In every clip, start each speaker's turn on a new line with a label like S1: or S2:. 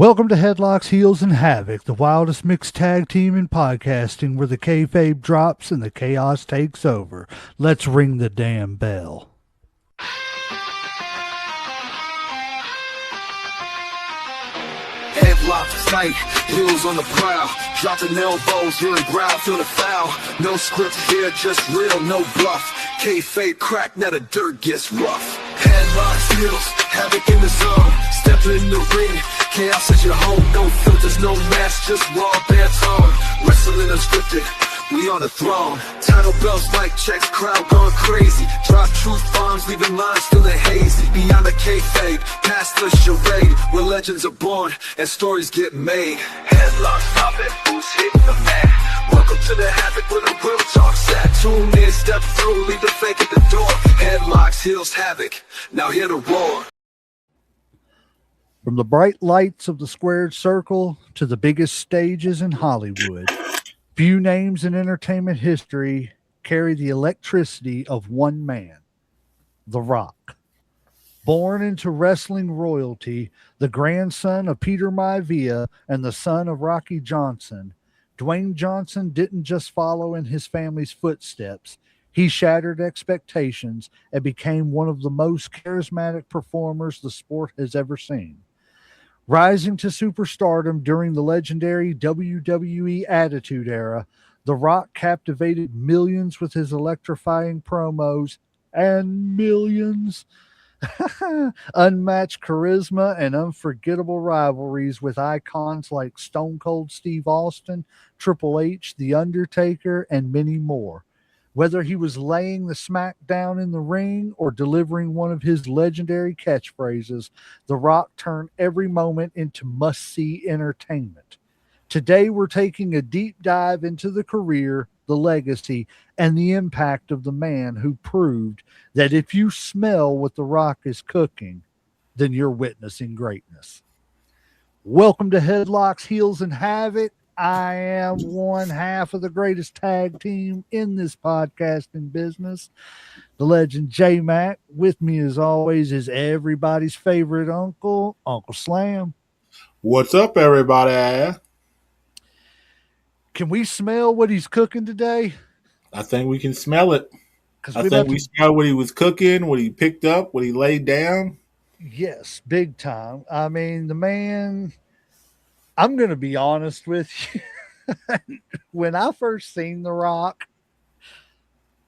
S1: Welcome to Headlocks, Heels, and Havoc, the wildest mixed tag team in podcasting where the kayfabe drops and the chaos takes over. Let's ring the damn bell.
S2: Headlocks tight, heels on the prowl, dropping elbows, hearing growl, feel the foul. No script here, just real, no bluff. Kayfabe crack, now the dirt gets rough. Headlocks, heels, havoc in the zone. Step in the ring, chaos is your home. No filters, no mask, just raw bare tone. Wrestling unscripted, we on the throne. Title bells, mic checks, crowd going crazy. Drop truth bombs, leaving lines feeling hazy. Beyond the kayfabe, past the charade, where legends are born and stories get made. Headlocks popping, who's hitting the mat? Welcome to the Havoc where the real talk's at. Tune in, step through, leave the fake at the door. Headlocks, heels, Havoc, now hear the roar.
S1: From the bright lights of the squared circle to the biggest stages in Hollywood, few names in entertainment history carry the electricity of one man, The Rock. Born into wrestling royalty, the grandson of Peter Maivia and the son of Rocky Johnson, Dwayne Johnson didn't just follow in his family's footsteps. He shattered expectations and became one of the most charismatic performers the sport has ever seen. Rising to superstardom during the legendary WWE Attitude Era, The Rock captivated millions with his electrifying promos and millions unmatched charisma and unforgettable rivalries with icons like Stone Cold Steve Austin, Triple H, The Undertaker, and many more. Whether he was laying the smack down in the ring or delivering one of his legendary catchphrases, The Rock turned every moment into must-see entertainment. Today, we're taking a deep dive into the career, the legacy, and the impact of the man who proved that if you smell what The Rock is cooking, then you're witnessing greatness. Welcome to Headlocks, Heels, and Havoc. I am one half of the greatest tag team in this podcasting business, the legend J-Mac. With me, as always, is everybody's favorite uncle, Uncle Slam.
S3: What's up, everybody?
S1: Can we smell what he's cooking today?
S3: I think we can smell it. I think we smell what he was cooking, what he picked up, what he laid down.
S1: Yes, big time. I mean, the man, I'm going to be honest with you. When I first seen The Rock,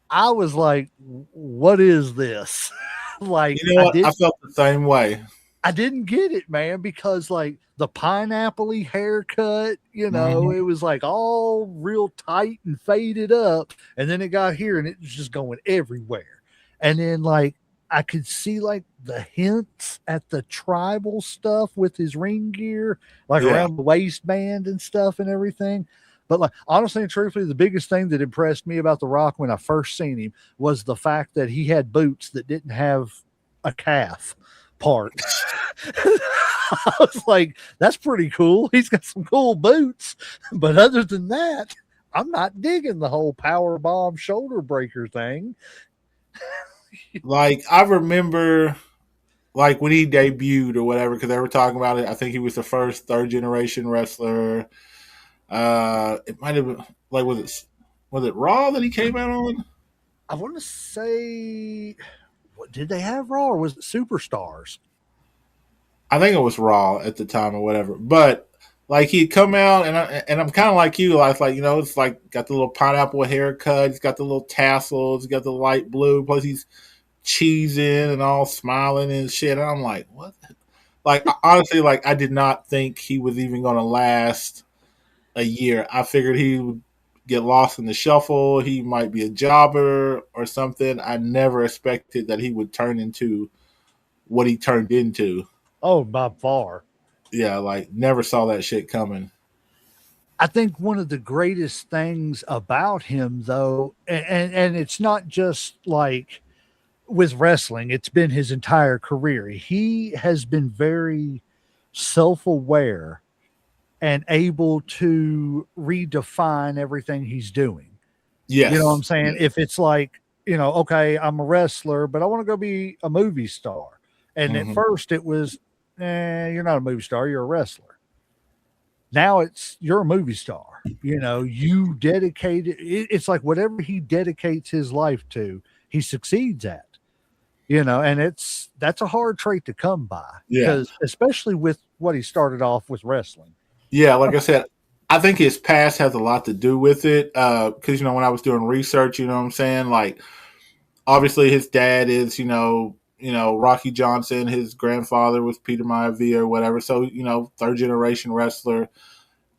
S1: I was like, what is this? Like,
S3: you know what? I felt the same way.
S1: I didn't get it, man, because like the pineapple-y haircut, you know, it was like all real tight and faded up. And then it got here and it was just going everywhere. And then like I could see like the hints at the tribal stuff with his ring gear, like around the waistband and stuff and everything. But like honestly and truthfully, the biggest thing that impressed me about The Rock when I first seen him was the fact that he had boots that didn't have a calf part. I was like, that's pretty cool. He's got some cool boots. But other than that, I'm not digging the whole power bomb shoulder breaker thing.
S3: Like, I remember, like, when he debuted or whatever, because they were talking about it. I think he was the first third-generation wrestler. It might have been, like, was it Raw that he came out on?
S1: I want to say, what did they have Raw, or was it Superstars?
S3: I think it was Raw at the time or whatever. But, like, he'd come out, and I'm kind of like you. I was like, you know, it's like got the little pineapple haircut. He's got the little tassels. He's got the light blue. Plus, he's cheesing and all smiling and shit. And I'm like, what? Like, honestly, like, I did not think he was even going to last a year. I figured he would get lost in the shuffle. He might be a jobber or something. I never expected that he would turn into what he turned into.
S1: Oh, by far.
S3: Yeah, like, never saw that shit coming.
S1: I think one of the greatest things about him, though, and it's not just like with wrestling, it's been his entire career. He has been very self-aware and able to redefine everything he's doing.
S3: Yes.
S1: You know what I'm saying? If it's like, you know, okay, I'm a wrestler, but I want to go be a movie star. And at first it was, you're not a movie star, you're a wrestler. Now you're a movie star. You dedicate it's like whatever he dedicates his life to, he succeeds at. And that's a hard trait to come by
S3: Yeah.
S1: because especially with what he started off with wrestling.
S3: Yeah, like I said, I think his past has a lot to do with it. Because when I was doing research, you know what I'm saying, like obviously his dad is Rocky Johnson. His grandfather was Peter Maivia or whatever. So third generation wrestler.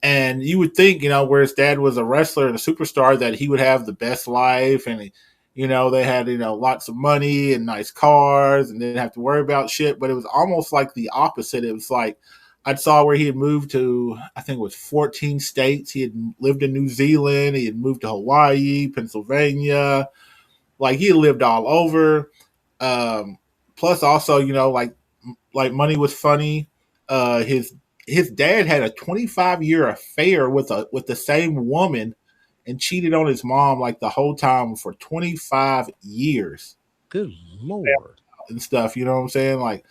S3: And you would think, where his dad was a wrestler and a superstar, that he would have the best life, and they had lots of money and nice cars, and didn't have to worry about shit. But it was almost like the opposite. It was like I saw where he had moved to, I think it was 14 states. He had lived in New Zealand. He had moved to Hawaii, Pennsylvania. Like he had lived all over. Plus, also, like money was funny. His dad had a 25-year affair with the same woman and cheated on his mom like the whole time for 25 years
S1: Good Lord.
S3: and stuff. You know what I'm saying? Like,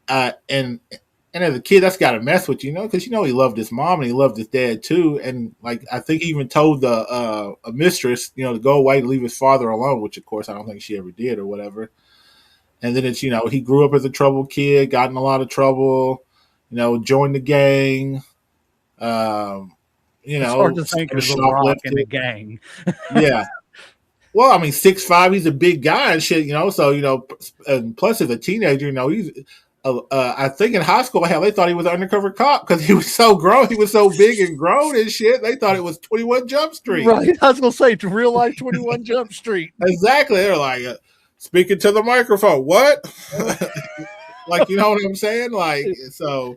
S3: and as a kid, that's got to mess with because he loved his mom and he loved his dad too. And like, I think he even told a mistress, to go away to leave his father alone, which of course I don't think she ever did or whatever. And then it's he grew up as a troubled kid, got in a lot of trouble. Joined the gang.
S1: It's hard to think of The Rock in a gang.
S3: Yeah. Well, I mean, 6'5", he's a big guy and shit, so, and plus as a teenager, he's, I think in high school, hell, they thought he was an undercover cop because he was so grown. He was so big and grown and shit. They thought it was 21 Jump Street.
S1: Right. I was going to say, to real life 21 Jump Street.
S3: Exactly. They're like, speaking to the microphone. What? Like, you know what I'm saying? Like, so.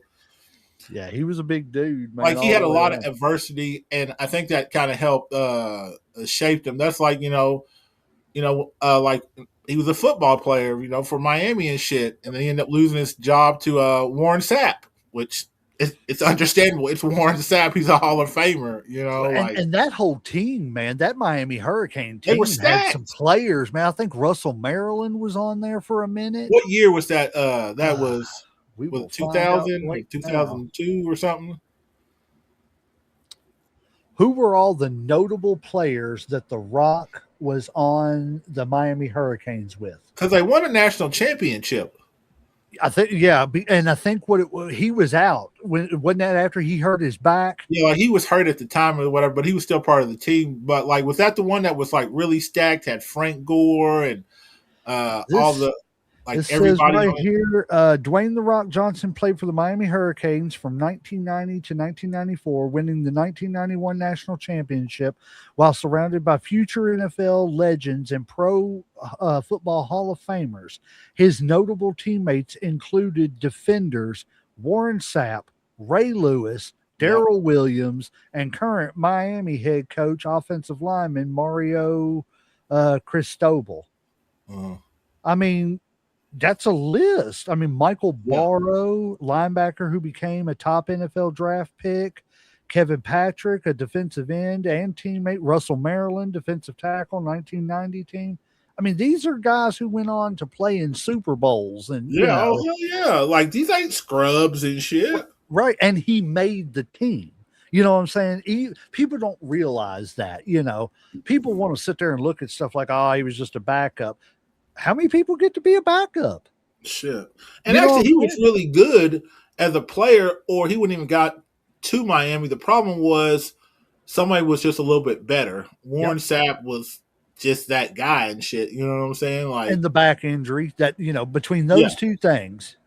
S1: Yeah, he was a big dude, man.
S3: Like, he had a lot of adversity, and I think that kind of helped shape him. That's like, like he was a football player, for Miami and shit, and then he ended up losing his job to Warren Sapp, which it's understandable. It's Warren Sapp. He's a Hall of Famer,
S1: And that whole team, man, that Miami Hurricane
S3: They
S1: team
S3: were
S1: had
S3: stacked.
S1: some players, man. I think Russell Maryland was on there for a minute.
S3: What year was that? That was
S1: will
S3: it
S1: find out
S3: 2000,
S1: right now.
S3: 2002 or something?
S1: Who were all the notable players that The Rock was on the Miami Hurricanes with?
S3: Because they won a national championship.
S1: I think, yeah, and I think he was out. Wasn't that after he hurt his back?
S3: Yeah, like he was hurt at the time or whatever, but he was still part of the team. But like, was that the one that was like really stacked? Had Frank Gore and all the
S1: This
S3: everybody
S1: says right here, Dwayne "The Rock" Johnson played for the Miami Hurricanes from 1990 to 1994, winning the 1991 national championship while surrounded by future NFL legends and pro football Hall of Famers. His notable teammates included defenders Warren Sapp, Ray Lewis, Darrell Williams, and current Miami head coach, offensive lineman Mario Cristobal. I mean, that's a list. I mean, Michael Barrow, linebacker who became a top NFL draft pick, Kevin Patrick, a defensive end and teammate, Russell Maryland, defensive tackle, 1990 team. I mean, these are guys who went on to play in Super Bowls and
S3: like these ain't scrubs and shit.
S1: Right. And he made the team. You know what I'm saying? People don't realize that, people want to sit there and look at stuff like, oh, he was just a backup. How many people get to be a backup?
S3: Shit. And actually, he was really good as a player, or he wouldn't even got to Miami. The problem was somebody was just a little bit better. Warren Sapp was just that guy and shit. You know what I'm saying? Like,
S1: and the back injury that, between those two things,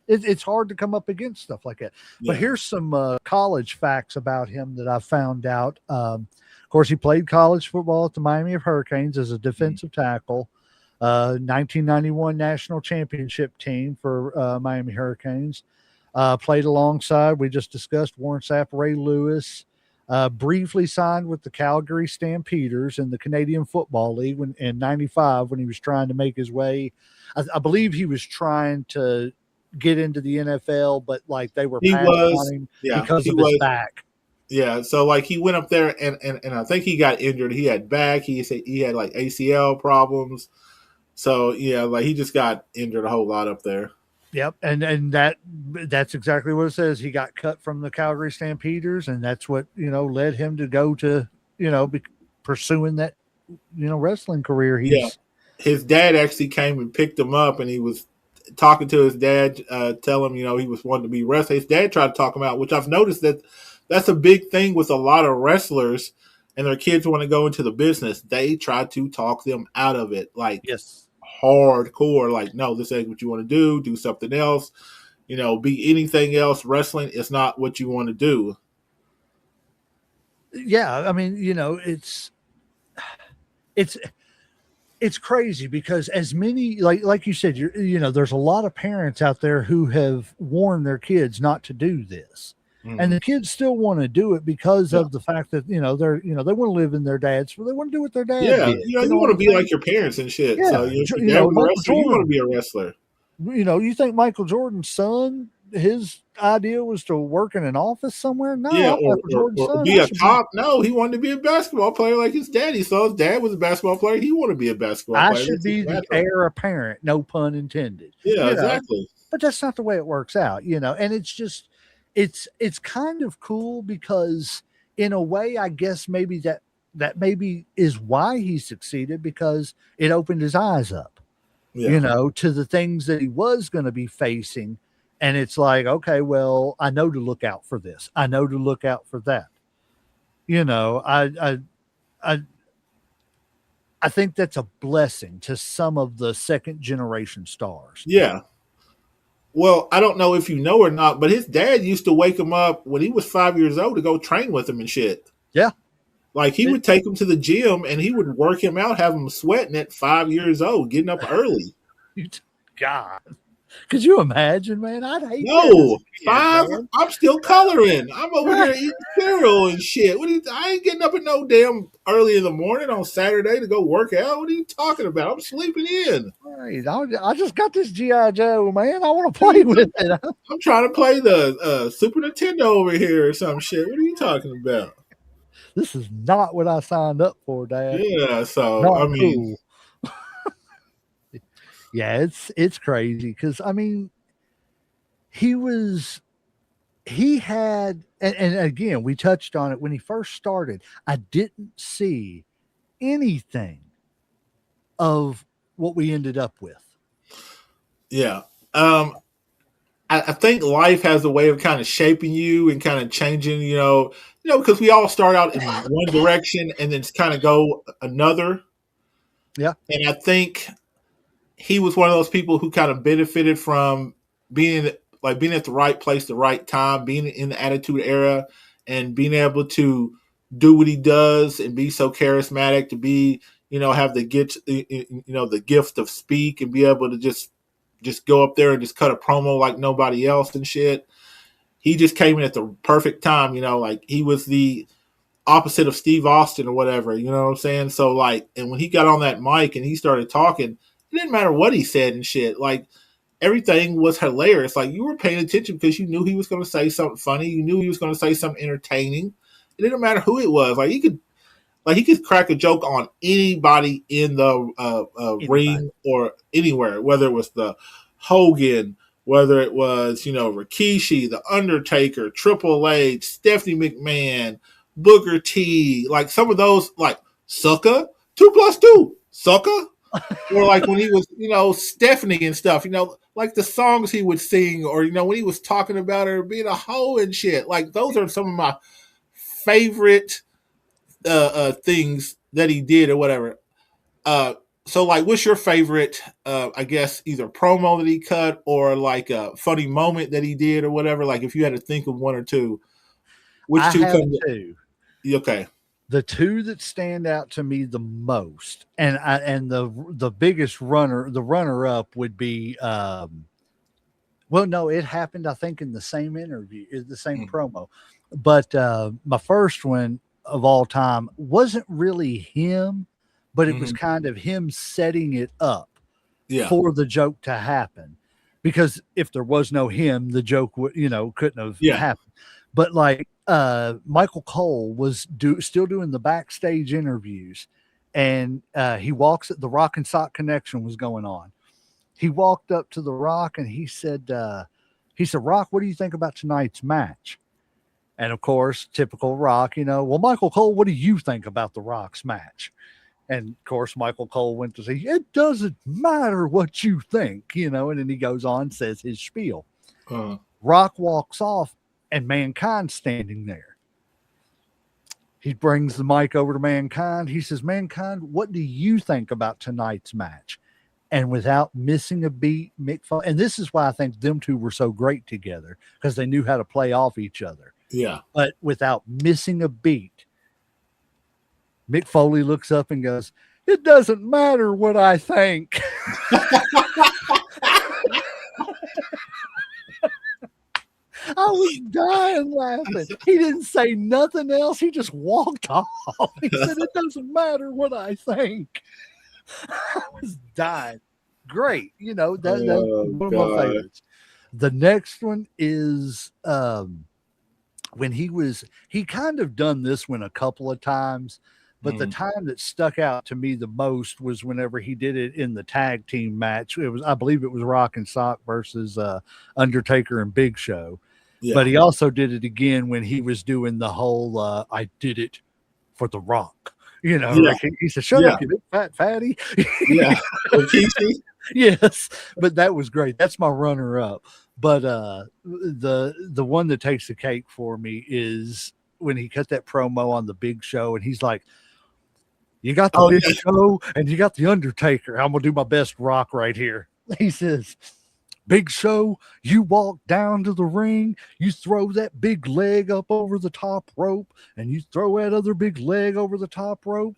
S1: it's hard to come up against stuff like that. But here's some college facts about him that I found out. Of course, he played college football at the Miami Hurricanes as a defensive tackle. 1991 national championship team for Miami Hurricanes. Played alongside, we just discussed, Warren Sapp, Ray Lewis. Briefly signed with the Calgary Stampeders in the Canadian Football League in 95 when he was trying to make his way. I believe he was trying to get into the NFL, but like they were passing on him because of his back.
S3: Yeah, so like he went up there and I think he got injured. He had back. He had like ACL problems. So yeah, like he just got injured a whole lot up there.
S1: Yep, and that's exactly what it says. He got cut from the Calgary Stampeders, and that's what led him to go to pursuing that wrestling career.
S3: Yeah,
S1: He's
S3: his dad actually came and picked him up, and he was talking to his dad, tell him he was wanting to be wrestler. His dad tried to talk him out, which I've noticed that's a big thing with a lot of wrestlers, and their kids want to go into the business. They try to talk them out of it, like
S1: yes,
S3: hardcore. Like, no, this ain't what you want to do. Do something else. Be anything else. Wrestling is not what you want to do.
S1: yeah. I mean, it's it's crazy because as many like you said, there's a lot of parents out there who have warned their kids not to do this. And
S3: Mm.
S1: the kids still want to do it because
S3: Yeah.
S1: of the fact that they're they want to live in their dad's, they want to do what their dad
S3: Yeah,
S1: did. You know
S3: you
S1: what
S3: want to
S1: I'm
S3: be
S1: saying?
S3: like your parents and shit. So
S1: Yeah,
S3: if your dad was a
S1: Michael
S3: wrestler, you want to
S1: Jordan.
S3: be a wrestler.
S1: You think Michael Jordan's son, his idea was to work in an office somewhere?
S3: Yeah,
S1: No, I'm Michael Jordan's
S3: or
S1: son.
S3: be
S1: I
S3: a
S1: should be
S3: cop. No, he wanted to be a basketball player like his daddy. So his dad was a basketball player. He wanted to be a basketball
S1: I
S3: player.
S1: should
S3: That's just
S1: be the
S3: natural.
S1: heir apparent, no pun intended.
S3: Yeah,
S1: You know,
S3: exactly.
S1: but that's not the way it works out, and it's just it's kind of cool because in a way I guess maybe that maybe is why he succeeded because it opened his eyes up,
S3: Yeah,
S1: to the things that he was going to be facing. And it's like, okay, well, I know to look out for this. I know to look out for that. You know, I I think that's a blessing to some of the second generation stars.
S3: yeah. Well, I don't know if you know or not, but his dad used to wake him up when he was 5 years old to go train with him and shit.
S1: Yeah.
S3: Like he
S1: It,
S3: would take him to the gym and he would work him out, have him sweating at 5 years old, getting up early.
S1: God, could you imagine, man? I'd hate that as
S3: No,
S1: a kid,
S3: five.
S1: man.
S3: I'm still coloring. I'm over here eating cereal and shit. I ain't getting up at no damn early in the morning on Saturday to go work out. What are you talking about? I'm sleeping in.
S1: Right. I just got this GI Joe, man. I want to play with it.
S3: I'm trying to play the Super Nintendo over here or some shit. What are you talking about?
S1: This is not what I signed up for, Dad.
S3: Yeah. So I
S1: Not
S3: mean,
S1: cool. Yeah, it's crazy because I mean, he was he had and again we touched on it when he first started. I didn't see anything of what we ended up with.
S3: yeah. Um, I think life has a way of kind of shaping you and kind of changing. Because we all start out in one direction and then kind of go another.
S1: Yeah.
S3: And I think he was one of those people who kind of benefited from being at the right place, the right time, being in the Attitude Era, and being able to do what he does and be so charismatic to be, have the gift of speak and be able to just go up there and just cut a promo like nobody else and shit. He just came in at the perfect time, like he was the opposite of Steve Austin or whatever, you know what I'm saying? So like, and when he got on that mic and he started talking, it didn't matter what he said and shit. Like everything was hilarious. Like you were paying attention because you knew he was going to say something funny. You knew he was going to say something entertaining. It didn't matter who it was. He could crack a joke on anybody in the
S1: Anybody.
S3: ring or anywhere, whether it was the Hogan, whether it was Rikishi, the Undertaker, Triple H, Stephanie McMahon, Booker T, like some of those, like sucker 2+2, sucker, or like when he was Stephanie and stuff, like the songs he would sing, or when he was talking about her being a hoe and shit. Like those are some of my favorite things that he did or whatever. So like, what's your favorite? I guess either promo that he cut or like a funny moment that he did or whatever. Like if you had to think of one or two, which
S1: I
S3: two
S1: have
S3: come?
S1: two.
S3: Okay.
S1: The two that stand out to me the most, and the biggest runner up would be well, no, it happened I think in the same interview, the same
S3: Mm.
S1: promo. But my first one of all time wasn't really him, but it was
S3: Mm-hmm.
S1: kind of him setting it up
S3: Yeah.
S1: for the joke to happen. Because if there was no him, the joke would, couldn't have
S3: Yeah.
S1: happened. But like Michael Cole was still doing the backstage interviews, and he walks at the Rock and Sock Connection was going on, He walked up to The Rock and he said, Rock, what do you think about tonight's match? And of course, typical Rock, well, Michael Cole, what do you think about The Rock's match? And of course, Michael Cole went to say, it doesn't matter what you think, and then he goes on, says his spiel. Rock walks off, and Mankind's standing there. He brings the mic over to Mankind. He says, Mankind, what do you think about tonight's match? And without missing a beat, Mick Foley, and this is why I think them two were so great together, because they knew how to play off each other.
S3: Yeah.
S1: But without missing a beat, Mick Foley looks up and goes, it doesn't matter what I think. I was dying laughing. He didn't say nothing else. He just walked off. He said, it doesn't matter what I think. I was dying. Great. That's one of my favorites. The next one is when he kind of done this one a couple of times, but the time that stuck out to me the most was whenever he did it in the tag team match. I believe it was Rock and Sock versus Undertaker and Big Show. Yeah. But he also did it again when he was doing the whole I did it for The Rock. Like he said, shut up, you big fat fatty.
S3: Yeah.
S1: Yes, but that was great. That's my runner up. But the one that takes the cake for me is when he cut that promo on the Big Show, and he's like, you got the Big Show and you got the Undertaker. I'm gonna do my best Rock right here. He says, Big Show, you walk down to the ring, you throw that big leg up over the top rope, and you throw that other big leg over the top rope.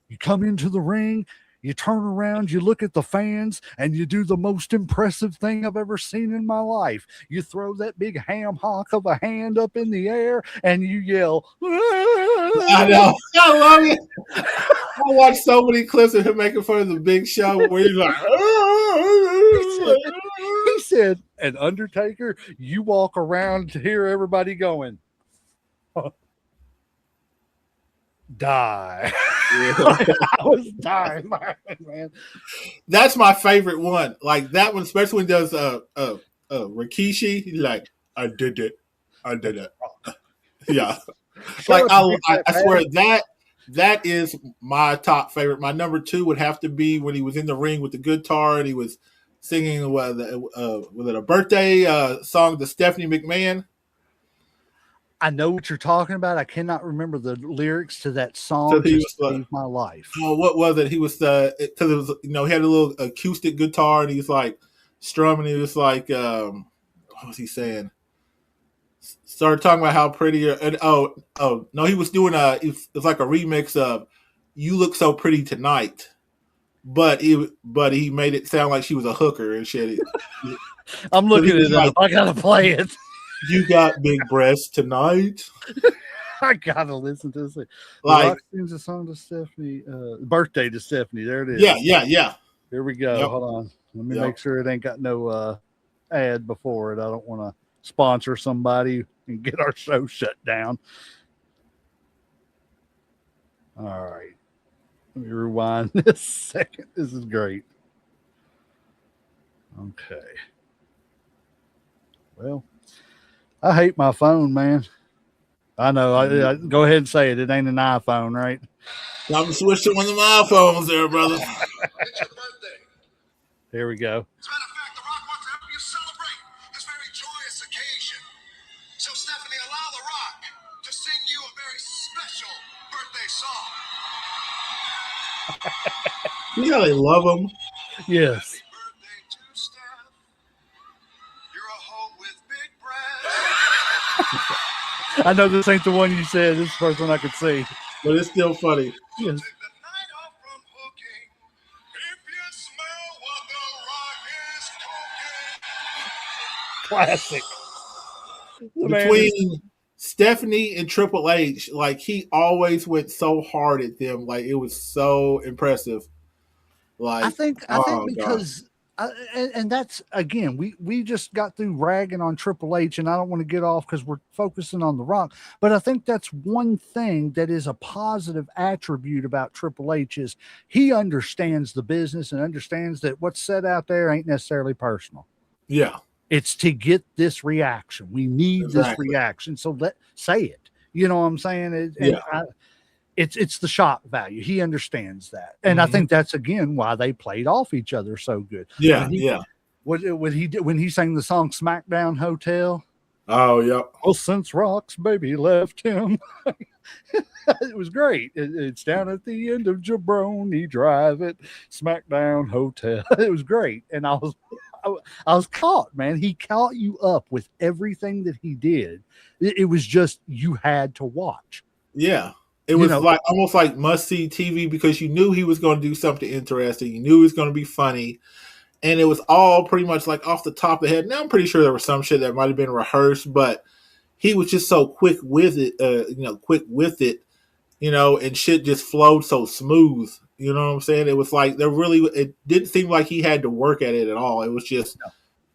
S1: You come into the ring, you turn around, you look at the fans, and you do the most impressive thing I've ever seen in my life. You throw that big ham hock of a hand up in the air, and you yell,
S3: I know. I love it. I watched so many clips of him making fun of the Big Show where he's like,
S1: he said, and Undertaker, you walk around to hear everybody going, die. I was dying, man.
S3: That's my favorite one. Like that one, especially when he does Rikishi. He's like, I did it. Yeah. Like I swear that is my top favorite. My number 2 would have to be when he was in the ring with the guitar and he was singing was it a birthday song to Stephanie McMahon?
S1: I know what you're talking about. I cannot remember the lyrics to that song. So Save My Life.
S3: Oh, what was it? He was because it was he had a little acoustic guitar and he's like strumming. He was like what was he saying? Started talking about how pretty and no, he was doing it was like a remix of "You Look So Pretty Tonight," but he made it sound like she was a hooker and shit.
S1: I'm looking at it. Like, I gotta play it.
S3: You got big breasts tonight.
S1: I gotta listen to this.
S3: Like
S1: Rock sings a song to Stephanie, birthday to Stephanie. There it is.
S3: Yeah.
S1: Here we go. Yep. Hold on. Let me make sure it ain't got no ad before it. I don't want to sponsor somebody and get our show shut down. All right. Let me rewind this second. This is great. Okay. Well, I hate my phone, man. I know. I go ahead and say it. It ain't an iPhone, right?
S3: I'm switching one of my iPhones there, brother.
S2: It's your birthday.
S1: Here we go.
S2: As a matter of fact, The Rock wants to help you celebrate this very joyous occasion. So, Stephanie, allow The Rock to sing you a very special birthday song.
S3: You know they love him.
S1: Yes.
S2: Happy birthday to Steph. You're a hoe with big breasts.
S1: I know this ain't the one you said. This is the first one I could see.
S3: But it's still funny.
S1: Yes.
S2: Take the night off from hooking. If you smell what The Rock is cooking.
S1: Classic.
S3: Between Stephanie and Triple H, like he always went so hard at them. Like it was so impressive. Like
S1: I think because And that's again, we just got through ragging on Triple H, and I don't want to get off because we're focusing on The Rock. But I think that's one thing that is a positive attribute about Triple H is he understands the business and understands that what's said out there ain't necessarily personal.
S3: Yeah,
S1: It's to get this reaction. We need this
S3: exactly.
S1: reaction, so let say it. You know what I'm saying?
S3: Yeah.
S1: It's the shock value. He understands that, and I
S3: Mhm.
S1: think that's again why they played off each other so good.
S3: Yeah,
S1: When he
S3: yeah.
S1: when he sang the song "SmackDown Hotel,"
S3: Oh, yep.
S1: well, since Rock's baby left him, it was great. It's down at the end of Jabroni Drive at SmackDown Hotel. It was great, and I was caught, man. He caught you up with everything that he did. It was just you had to watch.
S3: Yeah. It
S1: You
S3: was
S1: know,
S3: like almost like must see TV because you knew he was going to do something interesting. You knew he was going to be funny. And it was all pretty much like off the top of the head. Now I'm pretty sure there was some shit that might have been rehearsed, but he was just so quick with it, quick with it, and shit just flowed so smooth. You know what I'm saying? It was like it didn't seem like he had to work at it at all. It was just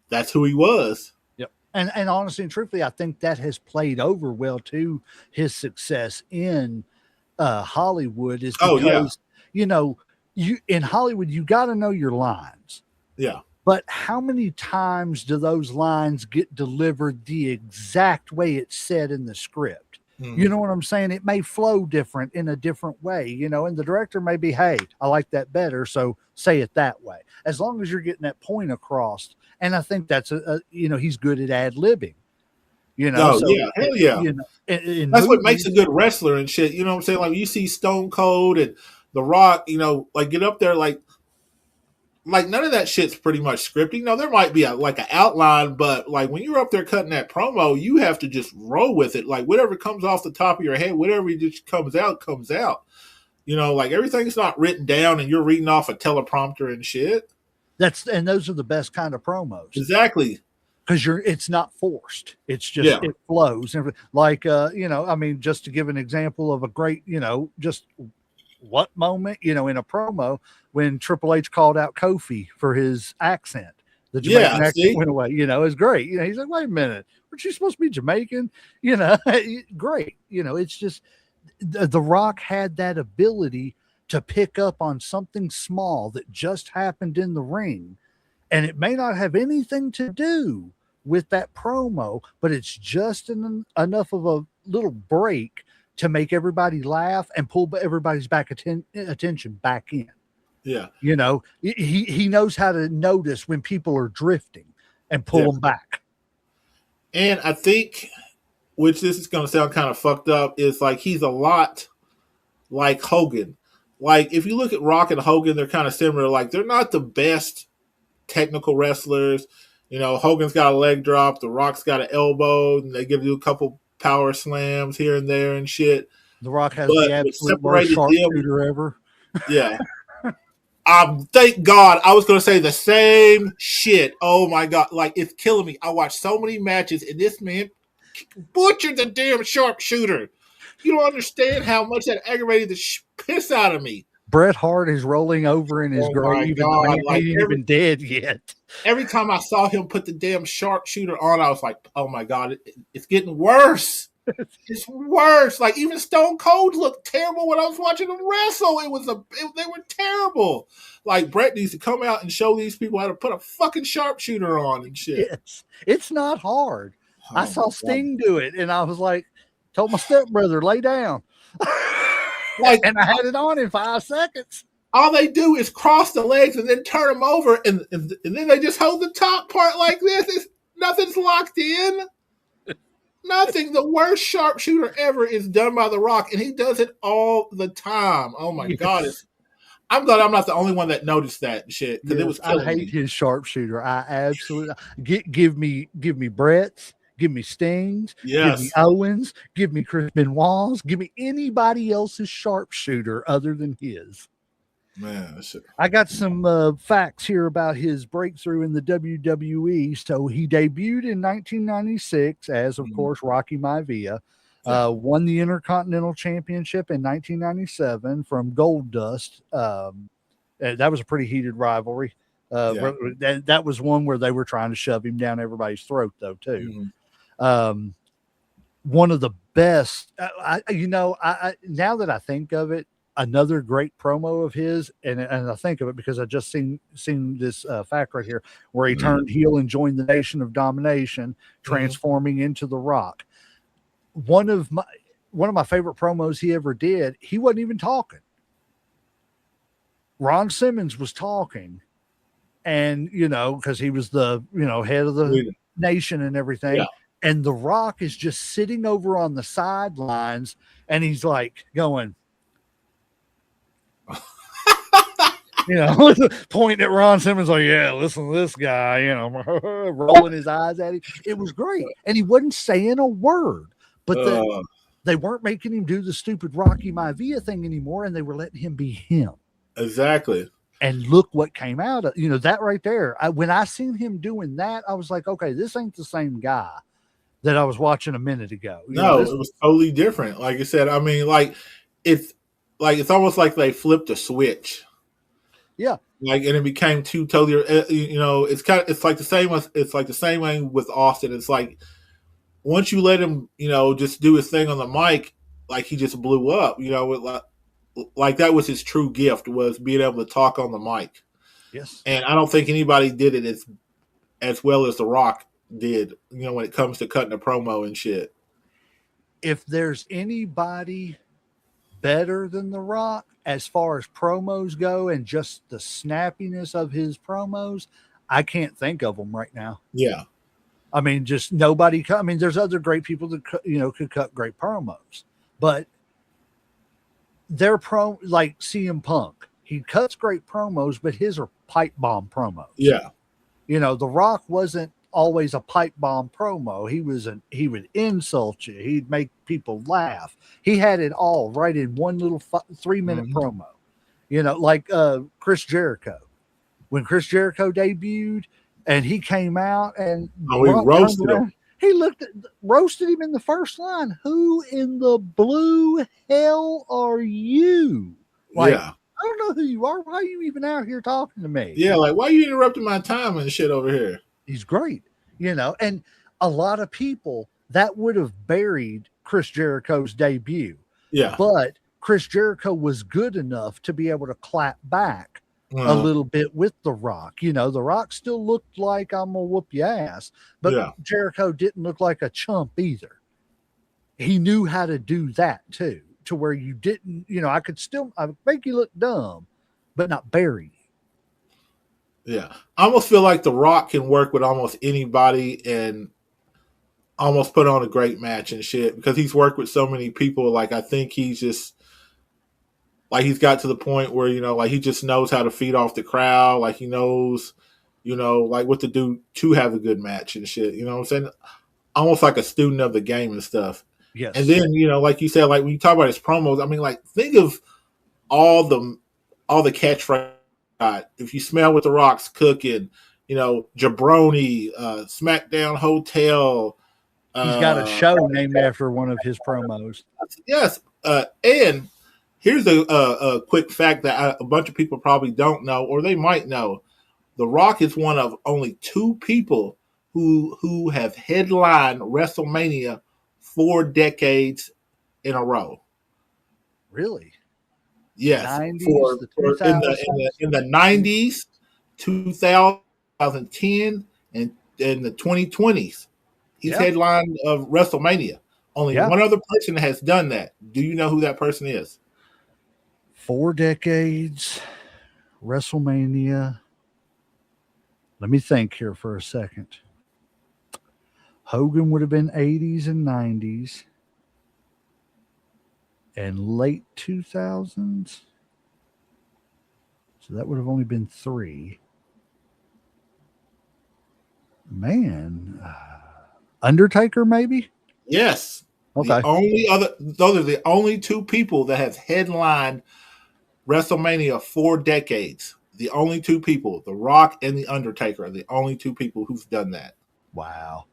S3: that's who he was.
S1: yep. And honestly and truthfully, I think that has played over well to his success in Hollywood is
S3: Oh yeah,
S1: because you in Hollywood you got to know your lines.
S3: yeah,
S1: But how many times do those lines get delivered the exact way it's said in the script? You
S3: Mhm.
S1: know what I'm saying? It may flow different in a different way, and the director may be, hey, I like that better, so say it that way. As long as you're getting that point across. And I think that's he's good at ad libbing,
S3: Oh
S1: so
S3: yeah, hell yeah.
S1: in
S3: That's what makes
S1: movies,
S3: a good wrestler and shit. You know what I'm saying? Like you see Stone Cold and The Rock, like get up there like none of that shit's pretty much scripted. There might be like an outline, but like when you're up there cutting that promo, you have to just roll with it. Like whatever comes off the top of your head, whatever just comes out, comes out. Like everything's not written down and you're reading off a teleprompter and shit.
S1: and those are the best kind of promos.
S3: Exactly.
S1: Because it's not forced, it's just
S3: Yeah.
S1: it flows like I mean, just to give an example of a great just what moment in a promo when Triple H called out Kofi for his accent, the
S3: Yeah.
S1: Jamaican accent
S3: See?
S1: went away. It's great. He's like, wait a minute, weren't you supposed to be Jamaican? Great. It's just the Rock had that ability to pick up on something small that just happened in the ring, and it may not have anything to do with that promo, but it's just enough of a little break to make everybody laugh and pull everybody's attention back in.
S3: Yeah.
S1: He knows how to notice when people are drifting and pull
S3: Yeah.
S1: them back.
S3: And I think, which this is going to sound kind of fucked up, is like he's a lot like Hogan. Like if you look at Rock and Hogan, they're kind of similar. Like they're not the best technical wrestlers. Hogan's got a leg drop, The Rock's got an elbow, and they give you a couple power slams here and there and shit.
S1: The Rock has
S3: But
S1: the
S3: what
S1: absolute worst
S3: separated them,
S1: sharpshooter ever.
S3: yeah. Thank God. I was going to say the same shit. Oh my God. Like, it's killing me. I watched so many matches, and this man butchered the damn sharpshooter. You don't understand how much that aggravated the piss out of me.
S1: Bret Hart is rolling over in his
S3: Oh my
S1: grave, and the
S3: God.
S1: man
S3: Like,
S1: ain't even dead yet.
S3: every time I saw him put the damn sharpshooter on, I was like, oh my God, it's getting worse. It's worse. Like even Stone Cold looked terrible when I was watching them wrestle. They were terrible. Like Bret needs to come out and show these people how to put a fucking sharpshooter on and shit.
S1: Yes, it's not hard. I
S3: Oh
S1: saw
S3: my
S1: Sting do it, and I was like, told my stepbrother, lay down.
S3: Like
S1: And I had it on in 5 seconds.
S3: all they do is cross the legs and then turn them over, and then they just hold the top part like this. Nothing's locked in. Nothing. The worst sharpshooter ever is done by The Rock, and he does it all the time. Oh my God! I'm glad I'm not the only one that noticed that shit because it was killing
S1: I hate his sharpshooter. I absolutely give me Brett's, give me Stings, give me
S3: Yes.
S1: Owens, give me Chris Benoit's, give me anybody else's sharpshooter other than his.
S3: Man, that shit.
S1: I got some facts here about his breakthrough in the WWE. So he debuted in 1996 as, of course, Rocky Maivia. Won the Intercontinental Championship in 1997 from Gold Dust. That was a pretty heated rivalry.
S3: Yeah.
S1: That was one where they were trying to shove him down everybody's throat, though, too. Um, one of the best, now that I think of it, another great promo of his, and I think of it because I just seen this fact right here where he turned heel and joined the Nation of Domination, transforming into The Rock. One of my favorite promos he ever did, he wasn't even talking. Ron Simmons was talking, and because he was the head of the nation and everything.
S3: Yeah.
S1: And The Rock is just sitting over on the sidelines, and he's like going, pointing at Ron Simmons, like, yeah, listen to this guy, rolling his eyes at him. It was great. And he wasn't saying a word, but they weren't making him do the stupid Rocky Maivia thing anymore, and they were letting him be him.
S3: Exactly.
S1: And look what came out of, that right there. When I seen him doing that, I was like, okay, this ain't the same guy that I was watching a minute ago.
S3: It was totally different. Like I said, I mean, it's almost like they flipped a switch.
S1: Yeah.
S3: And it became two totally, it's like the same way with Austin. It's like, once you let him, just do his thing on the mic, like he just blew up, like that was his true gift, was being able to talk on the mic.
S1: Yes.
S3: And I don't think anybody did it as well as The Rock did, when it comes to cutting a promo and shit.
S1: If there's anybody better than The Rock as far as promos go and just the snappiness of his promos, I can't think of them right now.
S3: Yeah.
S1: I mean, just nobody. I mean, there's other great people that could cut great promos, but their like CM Punk, he cuts great promos, but his are pipe bomb promos.
S3: Yeah.
S1: The Rock wasn't always a pipe bomb promo. He would insult you. He'd make people laugh. He had it all right in one little 3-minute promo. Like Chris Jericho. When Chris Jericho debuted and he came out and
S3: he roasted him.
S1: He roasted him in the first line. Who in the blue hell are you? Like, yeah. I don't know who you are. Why are you even out here talking to me?
S3: Yeah, like, why are you interrupting my time and shit over here?
S1: He's great, and a lot of people that would have buried Chris Jericho's debut.
S3: Yeah.
S1: But Chris Jericho was good enough to be able to clap back a little bit with The Rock. The Rock still looked like, I'm going to whoop your ass, but Jericho didn't look like a chump either. He knew how to do that too, to where you didn't, I would make you look dumb, but not bury you.
S3: Yeah. I almost feel like The Rock can work with almost anybody and almost put on a great match and shit, because he's worked with so many people. Like, I think he's just, like, he's got to the point where, like, he just knows how to feed off the crowd. Like, he knows, like, what to do to have a good match and shit. You know what I'm saying? Almost like a student of the game and stuff.
S1: Yes.
S3: And then, like you said, like, when you talk about his promos, I mean, like, think of all the catchphrases. If you smell what The Rock's cooking, Jabroni, SmackDown Hotel.
S1: He's got a show named after one of his promos.
S3: Yes. And here's a quick fact that a bunch of people probably don't know, or they might know. The Rock is one of only 2 people who have headlined WrestleMania 4 decades in a row.
S1: Really?
S3: Yes.
S1: 90s,
S3: in the 90s, 2010, and in the 2020s. He's headlined of WrestleMania. Only one other person has done that. Do you know who that person is?
S1: 4 decades, WrestleMania. Let me think here for a second. Hogan would have been 80s and 90s and late 2000s. So that would have only been 3. Man, Undertaker maybe?
S3: Yes.
S1: Okay.
S3: Those are the only 2 people that have headlined WrestleMania 4 decades. The only 2 people, The Rock and The Undertaker, are the only 2 people who've done that.
S1: Wow.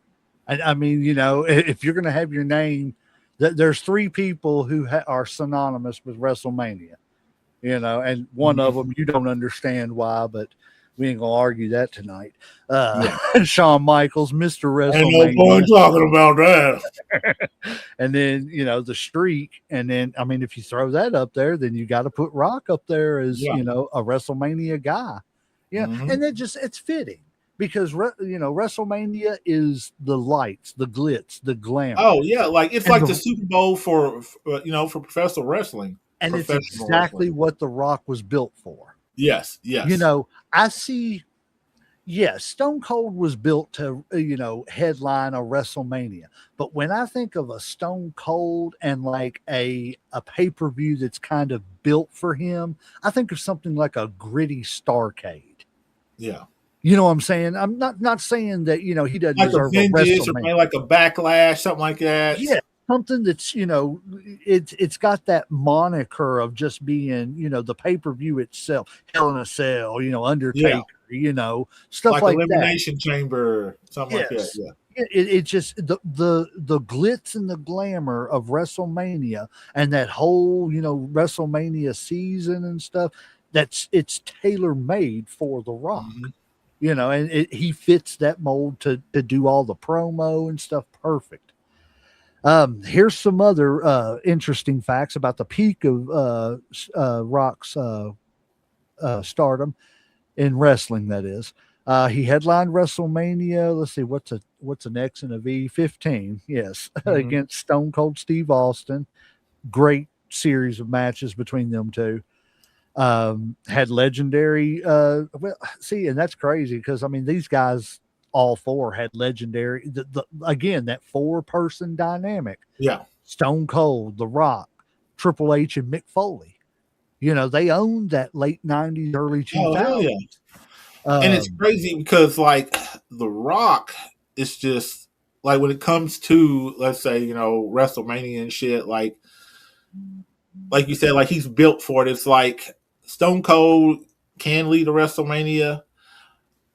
S1: I mean, if you're going to have your name, there's 3 people who are synonymous with WrestleMania, and one of them, you don't understand why, but We ain't gonna argue that tonight.
S3: Yeah.
S1: Shawn Michaels, Mr.
S3: Ain't no point
S1: WrestleMania,
S3: talking about that.
S1: and then the Streak, and then I mean, if you throw that up there, then you got to put Rock up there as
S3: Yeah.
S1: a WrestleMania guy. Yeah, and then it's fitting because WrestleMania is the lights, the glitz, the glamour.
S3: Oh yeah, like it's
S1: And
S3: like the Super Bowl for professional wrestling.
S1: and it's
S3: Professional
S1: exactly
S3: wrestling.
S1: what The Rock was built for.
S3: Yes.
S1: I see. Yes, Stone Cold was built to, headline a WrestleMania. But when I think of a Stone Cold and like a pay-per-view that's kind of built for him, I think of something like a gritty Starcade.
S3: Yeah.
S1: You know what I'm saying? I'm not saying that, he doesn't
S3: Like a
S1: deserve a
S3: vintage or
S1: WrestleMania.
S3: maybe like a backlash, something like that.
S1: Yeah, something that's it's got that moniker of just being the pay-per-view itself, Hell in a Cell, Undertaker, stuff like that.
S3: Elimination Chamber, something like that.
S1: Yes.
S3: Yeah.
S1: It's just the glitz and the glamour of WrestleMania and that whole WrestleMania season and stuff. It's tailor made for The Rock. And he fits that mold to do all the promo and stuff perfect. Here's some other interesting facts about the peak of Rock's stardom in wrestling. That is, he headlined WrestleMania. Let's see, what's an X and a V? 15, yes, against Stone Cold Steve Austin. Great series of matches between them two. Had legendary. And that's crazy because I mean these guys all four had legendary. Again, that 4-person dynamic.
S3: Yeah.
S1: Stone Cold, The Rock, Triple H, and Mick Foley. They owned that late 90s, early 2000s.
S3: And it's crazy because like The Rock is just like when it comes to let's say WrestleMania and shit, like you said, like he's built for it. It's like Stone Cold can lead a WrestleMania,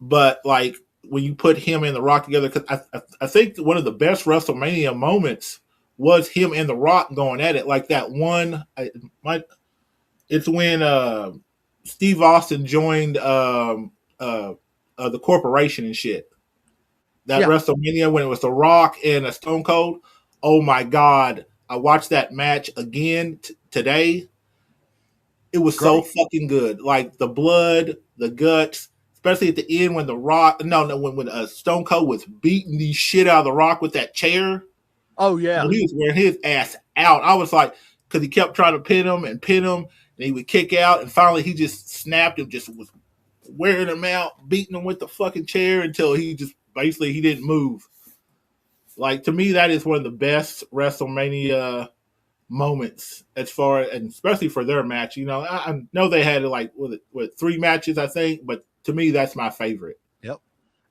S3: but like when you put him and The Rock together, because I think one of the best WrestleMania moments was him and The Rock going at it. Like that one, it's when Steve Austin joined the corporation and shit. That WrestleMania when it was The Rock and Stone Cold. Oh my God. I watched that match again today. It was so fucking good. Like the blood, the guts, especially at the end when The Rock, when Stone Cold was beating the shit out of The Rock with that chair.
S1: Oh yeah,
S3: he was wearing his ass out. I was like, because he kept trying to pin him, and he would kick out, and finally he just snapped him, just was wearing him out, beating him with the fucking chair until he just basically he didn't move. Like to me, that is one of the best WrestleMania moments as far, and especially for their match. I know they had like with 3 matches, I think, but to me, that's my favorite.
S1: Yep.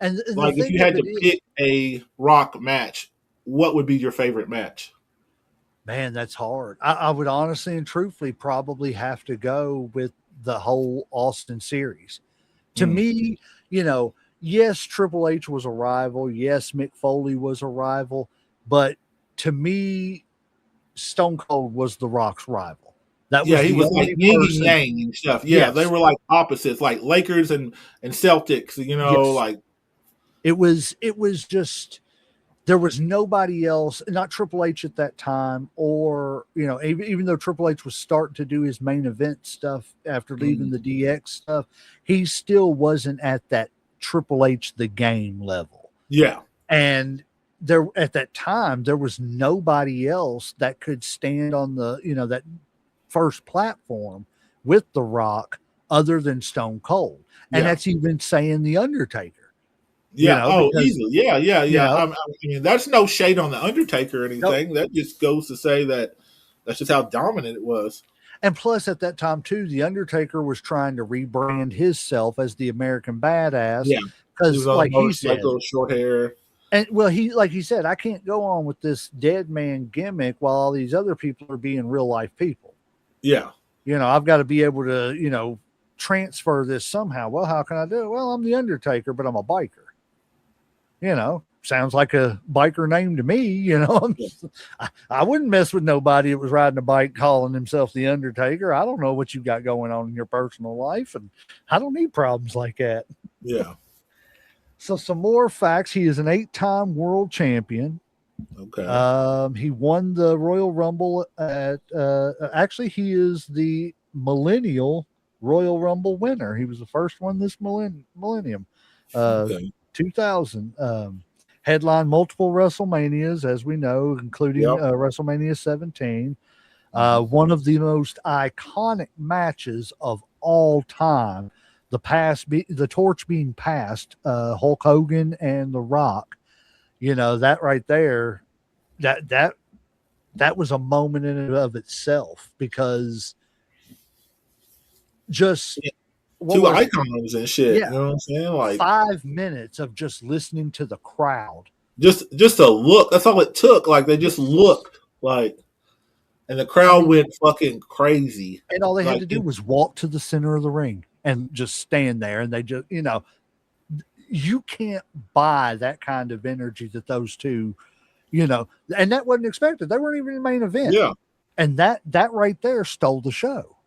S1: And
S3: like if you had to pick a Rock match, what would be your favorite match?
S1: Man, that's hard. I would honestly and truthfully probably have to go with the whole Austin series. To me, yes, Triple H was a rival. Yes, Mick Foley was a rival. But to me, Stone Cold was The Rock's rival. That was
S3: he was like yin and yang and stuff. Yeah, yes. They were like opposites, like Lakers and Celtics. Yes. Like
S1: it was just there was nobody else, not Triple H at that time, or even though Triple H was starting to do his main event stuff after leaving the DX stuff, he still wasn't at that Triple H the game level.
S3: Yeah,
S1: and there at that time there was nobody else that could stand on the that first platform with The Rock other than Stone Cold, and that's even saying The Undertaker.
S3: Yeah, easily. Yeah. I mean, that's no shade on the Undertaker or anything. Nope. That just goes to say that's just how dominant it was.
S1: And plus, at that time too, the Undertaker was trying to rebrand himself as the American Badass.
S3: Yeah,
S1: because like he said,
S3: short hair.
S1: And well, he said, I can't go on with this dead man gimmick while all these other people are being real life people.
S3: Yeah,
S1: I've got to be able to transfer this somehow. Well, how can I do it? Well, I'm the Undertaker, but I'm a biker. Sounds like a biker name to me. I wouldn't mess with nobody that was riding a bike calling himself the Undertaker. I don't know what you got going on in your personal life, and I don't need problems like that.
S3: Yeah.
S1: So some more facts. He is an 8-time world champion.
S3: Okay.
S1: He won the Royal Rumble at actually he is the millennial Royal Rumble winner. He was the first one this millennium. Uh
S3: Okay.
S1: 2000 headlined multiple WrestleManias as we know, including
S3: Yep.
S1: WrestleMania 17.
S3: Mhm.
S1: One of the most iconic matches of all time. The torch being passed, Hulk Hogan and The Rock. You know, that right there, that that that was a moment in and of itself because just
S3: Yeah.
S1: what
S3: Two
S1: was it?
S3: icons and shit.
S1: Yeah,
S3: You know what I'm saying? Like
S1: 5 minutes of just listening to the crowd.
S3: just a look. That's all it took. Like they just looked like, and the
S1: I
S3: crowd
S1: mean,
S3: went fucking crazy.
S1: and all they had
S3: Like
S1: to do was walk to the center of the ring and just stand there, and they just, you can't buy that kind of energy that those two, and that wasn't expected. They weren't even in the main event,
S3: yeah,
S1: and that right there stole the show.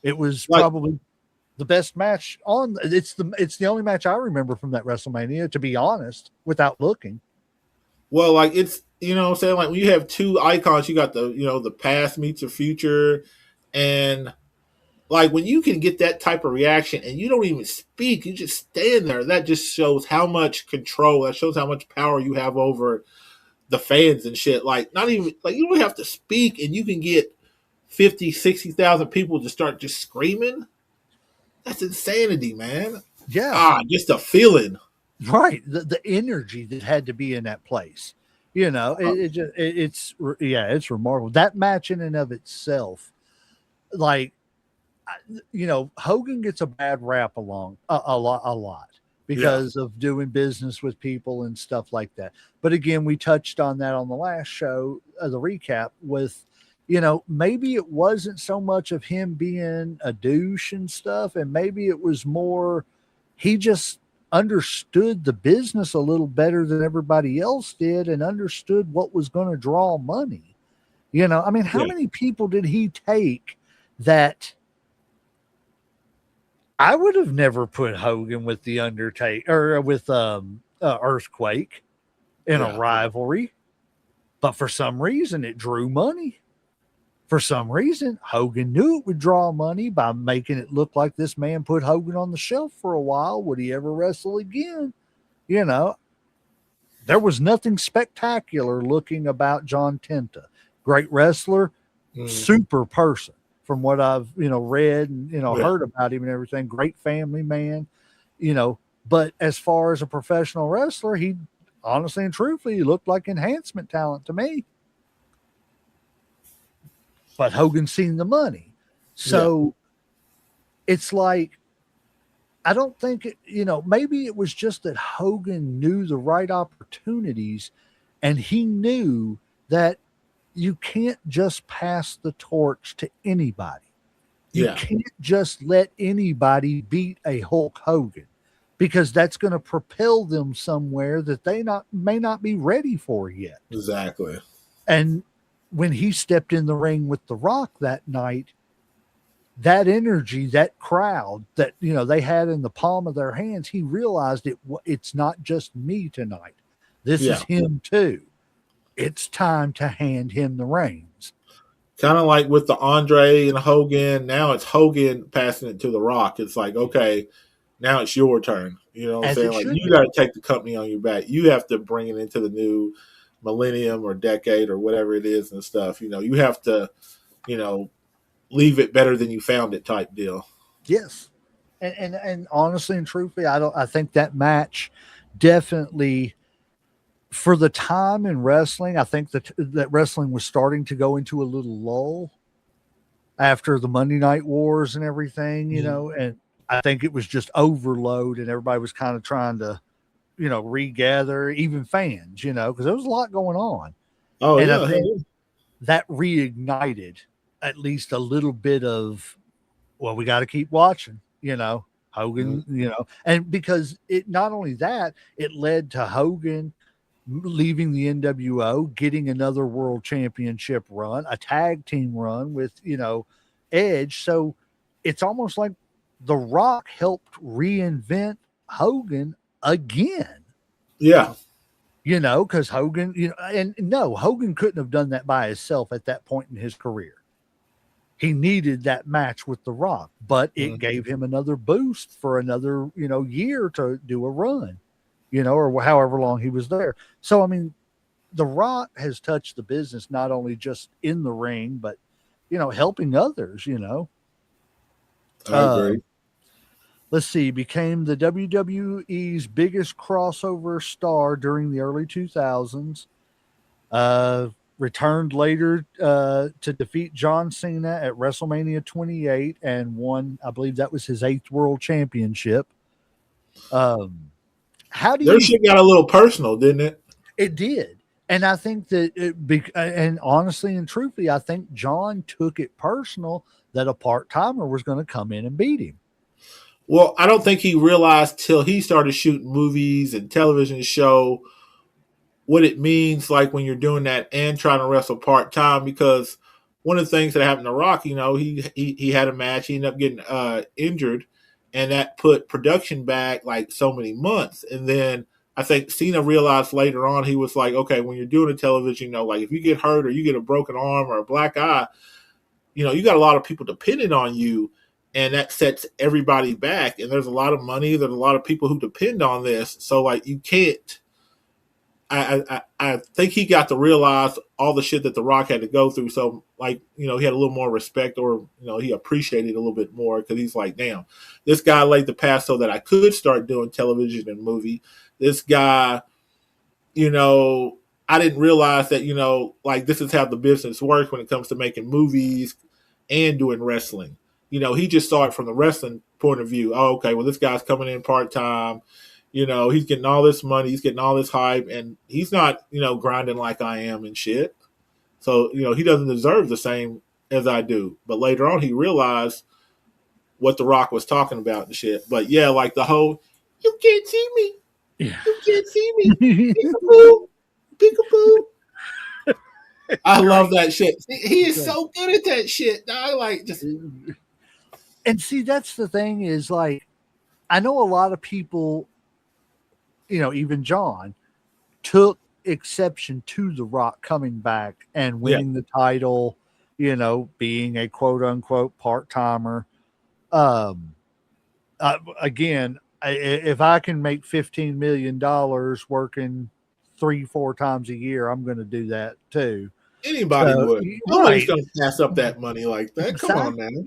S1: It was
S3: like
S1: probably the best match on. It's the only match I remember from that WrestleMania, to be honest, without looking.
S3: well, like it's you know what I'm saying. Like when you have two icons, you got the past meets the future, and like when you can get that type of reaction and you don't even speak, you just stand there. That just shows how much control. That shows how much power you have over the fans and shit. Like not even like you don't have to speak, and you can get 50, 60,000 people to start just screaming. That's insanity, man.
S1: Yeah,
S3: Just a feeling.
S1: right. The energy that had to be in that place. It's remarkable. That match in and of itself, like Hogan gets a bad rap along a lot
S3: Yeah,
S1: because of doing business with people and stuff like that. But again, we touched on that on the last show, the recap with, maybe it wasn't so much of him being a douche and stuff, and maybe it was more he just understood the business a little better than everybody else did and understood what was going to draw money. I mean, how
S3: yeah,
S1: many people did he take that I would have never put Hogan with the Undertaker or with Earthquake in a
S3: yeah,
S1: rivalry, but for some reason it drew money. For some reason, Hogan knew it would draw money by making it look like this man put Hogan on the shelf for a while. Would he ever wrestle again? You know, there was nothing spectacular looking about John Tenta. Great wrestler,
S3: mm,
S1: super person from what I've, read and,
S3: yeah.
S1: heard about him and everything. Great family man, you know, but as far as a professional wrestler, he honestly and truthfully, he looked like enhancement talent to me. But Hogan seen the money.
S3: Yeah.
S1: So it's like, I don't think, maybe it was just that Hogan knew the right opportunities and he knew that you can't just pass the torch to anybody. You
S3: Yeah.
S1: can't just let anybody beat a Hulk Hogan because that's going to propel them somewhere that they may not be ready for yet.
S3: Exactly.
S1: And when he stepped in the ring with The Rock that night, that energy, that crowd that they had in the palm of their hands, he realized it's not just me tonight. This is
S3: Yeah.
S1: him too. It's time to hand him the reins.
S3: Kind of like with the Andre and Hogan. Now it's Hogan passing it to The Rock. It's like, okay, now it's your turn. You know what I'm
S1: As
S3: saying?
S1: it
S3: Like
S1: should
S3: you
S1: be.
S3: got to take the company on your back. You have to bring it into the new millennium or decade or whatever it is and stuff. You have to, you know, leave it better than you found it type deal.
S1: Yes. And honestly and truthfully, I think that match definitely, for the time in wrestling, I think that wrestling was starting to go into a little lull after the Monday Night Wars and everything,
S3: Mhm.
S1: and I think it was just overload and everybody was kind of trying to, regather, even fans, because there was a lot going on.
S3: Oh
S1: And I
S3: yeah, hell
S1: think
S3: yeah.
S1: that reignited at least a little bit of, well, we got to keep watching,
S3: Mhm.
S1: Hogan, and because it, not only that, it led to Hogan leaving the NWO, getting another world championship run, a tag team run with, Edge. So it's almost like The Rock helped reinvent Hogan again.
S3: Yeah.
S1: Because Hogan, and no, Hogan couldn't have done that by himself at that point in his career. He needed that match with The Rock, but it
S3: Mhm.
S1: gave him another boost for another, year to do a run, or however long he was there. So, I mean, The Rock has touched the business not only just in the ring, but, helping others.
S3: I
S1: Uh,
S3: agree.
S1: let's see, became the WWE's biggest crossover star during the early 2000s. Uh, Returned later to defeat John Cena at WrestleMania 28 and won, I believe that was his eighth world championship. Um, how do
S3: Their
S1: you?
S3: shit got a little personal, didn't it?
S1: It did. And I think that and honestly and truthfully, I think John took it personal that a part timer was going to come in and beat him.
S3: Well, I don't think he realized till he started shooting movies and television show what it means like when you're doing that and trying to wrestle part time. Because one of the things that happened to Rock, he had a match, he ended up getting injured, and that put production back like so many months. And then I think Cena realized later on, he was like, okay, when you're doing a television, like if you get hurt or you get a broken arm or a black eye, you got a lot of people depending on you, and that sets everybody back. And there's a lot of money, there's a lot of people who depend on this, so like you can't. I think he got to realize all the shit that The Rock had to go through. So, like, he had a little more respect, or, he appreciated it a little bit more, because he's like, damn, this guy laid the path so that I could start doing television and movie. This guy, I didn't realize that, like, this is how the business works when it comes to making movies and doing wrestling. He just saw it from the wrestling point of view. Oh, okay, well, this guy's coming in part time. He's getting all this money, he's getting all this hype, and he's not, grinding like I am and shit. So, he doesn't deserve the same as I do. But later on, he realized what The Rock was talking about and shit. But yeah, like the whole, you can't see me.
S1: Yeah.
S3: You can't see me. Peekaboo. Peekaboo. I love that shit. He is so good at that shit. I like just.
S1: And see, that's the thing is like, I know a lot of people, even John, took exception to The Rock coming back and
S3: Yeah.
S1: winning the title, being a quote unquote part timer. Um, Again, if I can make $15 million working 3-4 times a year, I'm going to do that too.
S3: Anybody
S1: So,
S3: would. Nobody's
S1: right.
S3: going to pass up that money like that. Come on,
S1: Exactly.
S3: man.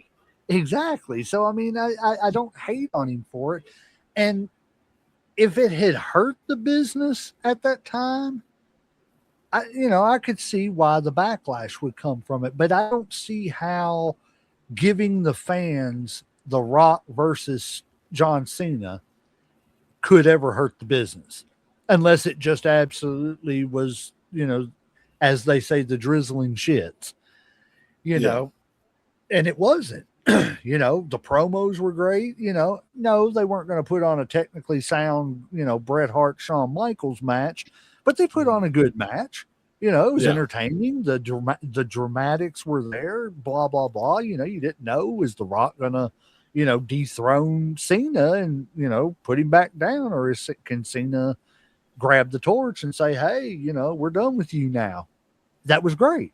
S1: Exactly. So, I mean, I don't hate on him for it. And if it had hurt the business at that time, I could see why the backlash would come from it, but I don't see how giving the fans The Rock versus John Cena could ever hurt the business unless it just absolutely was, as they say, the drizzling shits, you
S3: Yeah.
S1: know, and it wasn't. The promos were great. No, they weren't going to put on a technically sound, Bret Hart, Shawn Michaels match, but they put on a good match. It was
S3: Yeah.
S1: entertaining. The dramatics were there. Blah blah blah. You didn't know, is The Rock gonna, dethrone Cena and put him back down, or can Cena grab the torch and say, hey, we're done with you now? That was great.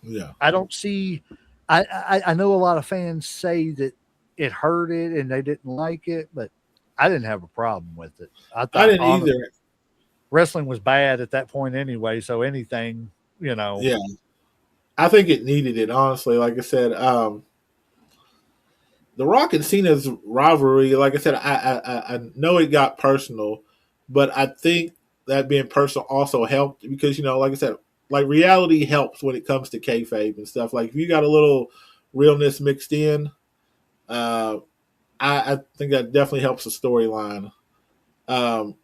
S3: Yeah.
S1: I don't see. I know a lot of fans say that it hurt it and they didn't like it, but I didn't have a problem with it. I
S3: I
S1: thought
S3: didn't either.
S1: wrestling was bad at that point anyway, so anything,
S3: Yeah. I think it needed it, honestly. Like I said, The Rock and Cena's rivalry, like I said, I know it got personal, but I think that being personal also helped because, like I said, like reality helps when it comes to kayfabe and stuff. Like if you got a little realness mixed in, uh, I think that definitely helps the storyline. Um,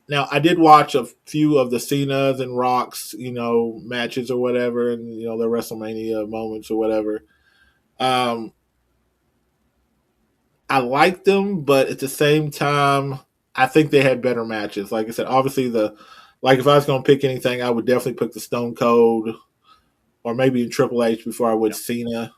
S3: Now, I did watch a few of the Cena's and Rocks, matches or whatever, and their WrestleMania moments or whatever. Um, I liked them, but at the same time, I think they had better matches. Like I said, obviously if I was going to pick anything, I would definitely pick the Stone Cold or maybe in Triple H before I would Cena.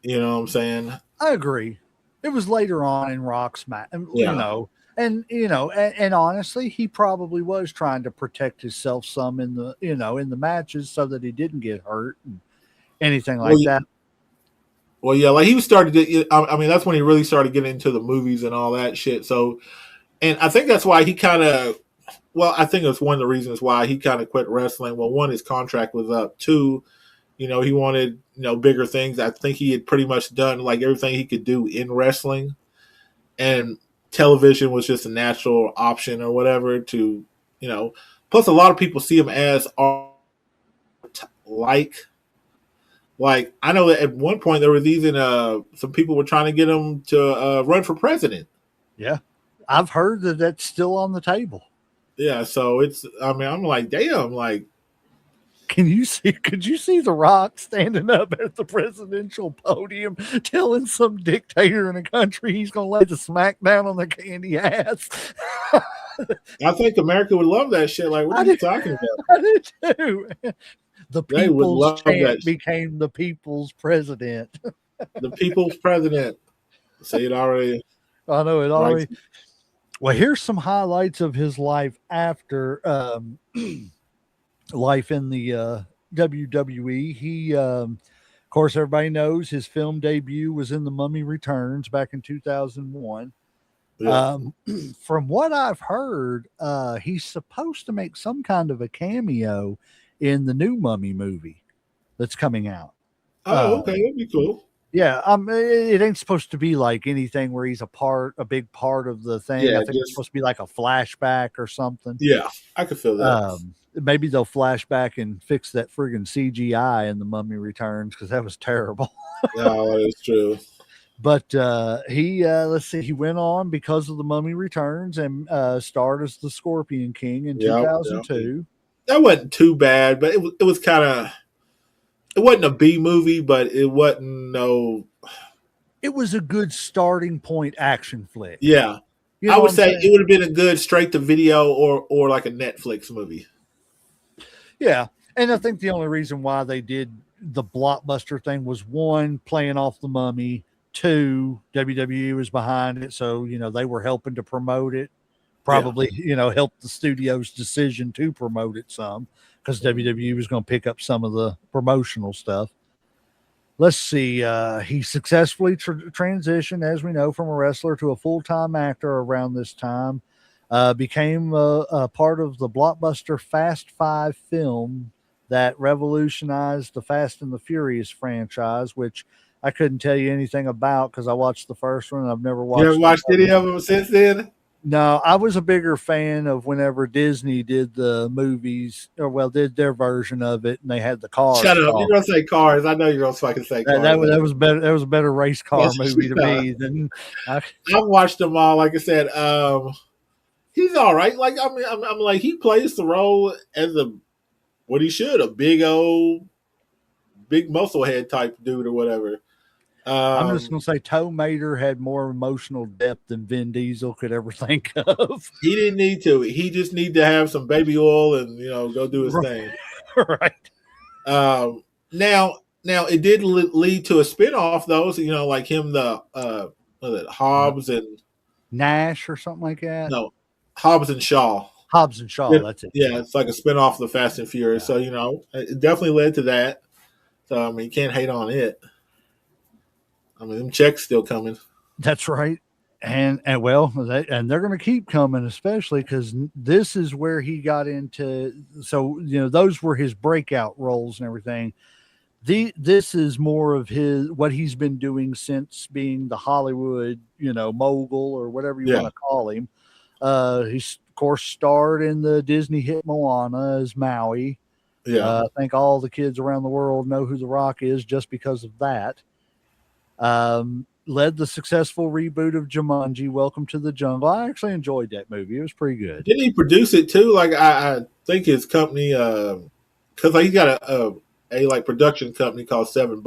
S3: You know what I'm saying?
S1: I agree. It was later on in Rock's match,
S3: Yeah.
S1: And and honestly, he probably was trying to protect himself some in the in the matches so that he didn't get hurt and anything
S3: Well,
S1: like that.
S3: well, yeah, like he was started to. I mean, that's when he really started getting into the movies and all that shit. So, and I think that's why he kind of. Well, I think it's one of the reasons why he kind of quit wrestling. Well, one, his contract was up. Two, he wanted bigger things. I think he had pretty much done like everything he could do in wrestling, and television was just a natural option or whatever to you know. Plus, a lot of people see him as like I know that at one point there was even some people were trying to get him to run for president.
S1: Yeah, I've heard that that's still on the table.
S3: Yeah, so it's. I mean, I'm like, damn, like
S1: Can you see? Could you see The Rock standing up at the presidential podium, telling some dictator in a country he's going to lay the smack down on the candy ass?
S3: I think America would love that shit. Like, what
S1: I
S3: are you
S1: did,
S3: talking about?
S1: I did too. The
S3: They would
S1: people's
S3: love that.
S1: champ became the people's president.
S3: The people's president. Say it already.
S1: I know it
S3: Right.
S1: already. Well, here's some highlights of his life after life in the WWE. He, of course, everybody knows his film debut was in The Mummy Returns back in 2001.
S3: Yeah.
S1: From what I've heard, he's supposed to make some kind of a cameo in the new Mummy movie that's coming out.
S3: Oh, okay, that'd be cool.
S1: Yeah, it ain't supposed to be like anything where he's a big part of the thing.
S3: Yeah,
S1: I think it's supposed to be like a flashback or something.
S3: yeah, I could feel that.
S1: Maybe they'll flash back and fix that friggin' CGI in the Mummy Returns because that was terrible.
S3: Yeah, that is true.
S1: But he let's see, he went on because of the Mummy Returns and starred as the Scorpion King in
S3: Yeah,
S1: 2002.
S3: that wasn't too bad, but it was kind of. It wasn't a B movie, but it wasn't no.
S1: It was a good starting point action flick.
S3: Yeah,
S1: You
S3: I
S1: know
S3: would
S1: what I'm
S3: say
S1: saying?
S3: it would have been a good straight to video or like a Netflix movie.
S1: Yeah. And I think the only reason why they did the blockbuster thing was one, playing off the Mummy, two, WWE was behind it. So, they were helping to promote it. Probably, helped the studio's decision to promote it some because WWE was going to pick up some of the promotional stuff. Let's see. He successfully transitioned, as we know, from a wrestler to a full-time actor around this time. Became a part of the blockbuster Fast Five film that revolutionized the Fast and the Furious franchise, which I couldn't tell you anything about because I watched the first one and I've never watched.
S3: You ever watched any of them since then?
S1: No, I was a bigger fan of whenever Disney did the movies, or did their version of it, and they had the cars.
S3: Shut up! You're gonna say Cars. I know you're gonna fucking say Cars.
S1: That was better. That was a better race car movie to me than.
S3: I've watched them all. Like I said, he's all right. Like I mean, I'm like he plays the role as what he should, a big muscle head type dude or whatever.
S1: I'm just going to say Toe Mater had more emotional depth than Vin Diesel could ever think of.
S3: He didn't need to. He just need to have some baby oil and go do his thing.
S1: Right.
S3: Now it did lead to a spinoff though. So, like him, Hobbs and
S1: Nash or something like that.
S3: No, Hobbs and Shaw.
S1: Hobbs and Shaw. That's it.
S3: Yeah, it's like a spinoff of the Fast and Furious. Yeah. So it definitely led to that. So I mean, you can't hate on it. I mean, them checks still coming.
S1: That's right. And they're going to keep coming, especially because this is where he got into. So, those were his breakout roles and everything. This is more of what he's been doing since being the Hollywood, mogul or whatever you want to call him. He's, of course, starred in the Disney hit Moana as Maui.
S3: Yeah.
S1: I think all the kids around the world know who The Rock is just because of that. Led the successful reboot of Jumanji, Welcome to the Jungle. I actually enjoyed that movie. It was pretty good.
S3: Didn't he produce it too? Like I think his company, because he's got a production company called $7.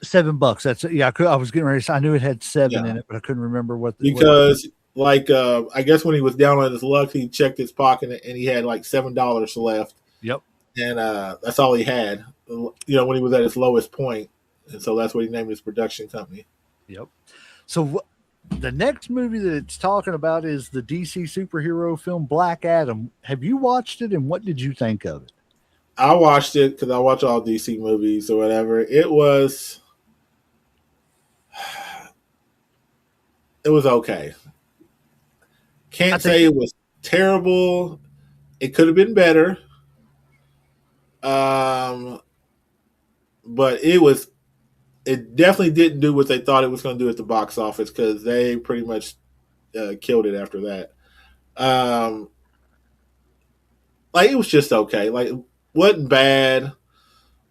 S1: $7. That's yeah. I was getting ready. I knew it had 7 in it, but I couldn't remember what.
S3: I guess when he was down on his luck, he checked his pocket and he had like $7 left.
S1: Yep.
S3: And that's all he had. When he was at his lowest point. And so that's what he named his production company.
S1: Yep. So The next movie that it's talking about is the DC superhero film Black Adam. Have you watched it, and what did you think of it?
S3: I watched it because I watch all DC movies or whatever. It was okay.
S1: I
S3: Can't
S1: think
S3: say it was terrible. It could have been better. Um, but it definitely didn't do what they thought it was going to do at the box office because they pretty much killed it after that. Um, like it was just okay. Like wasn't bad.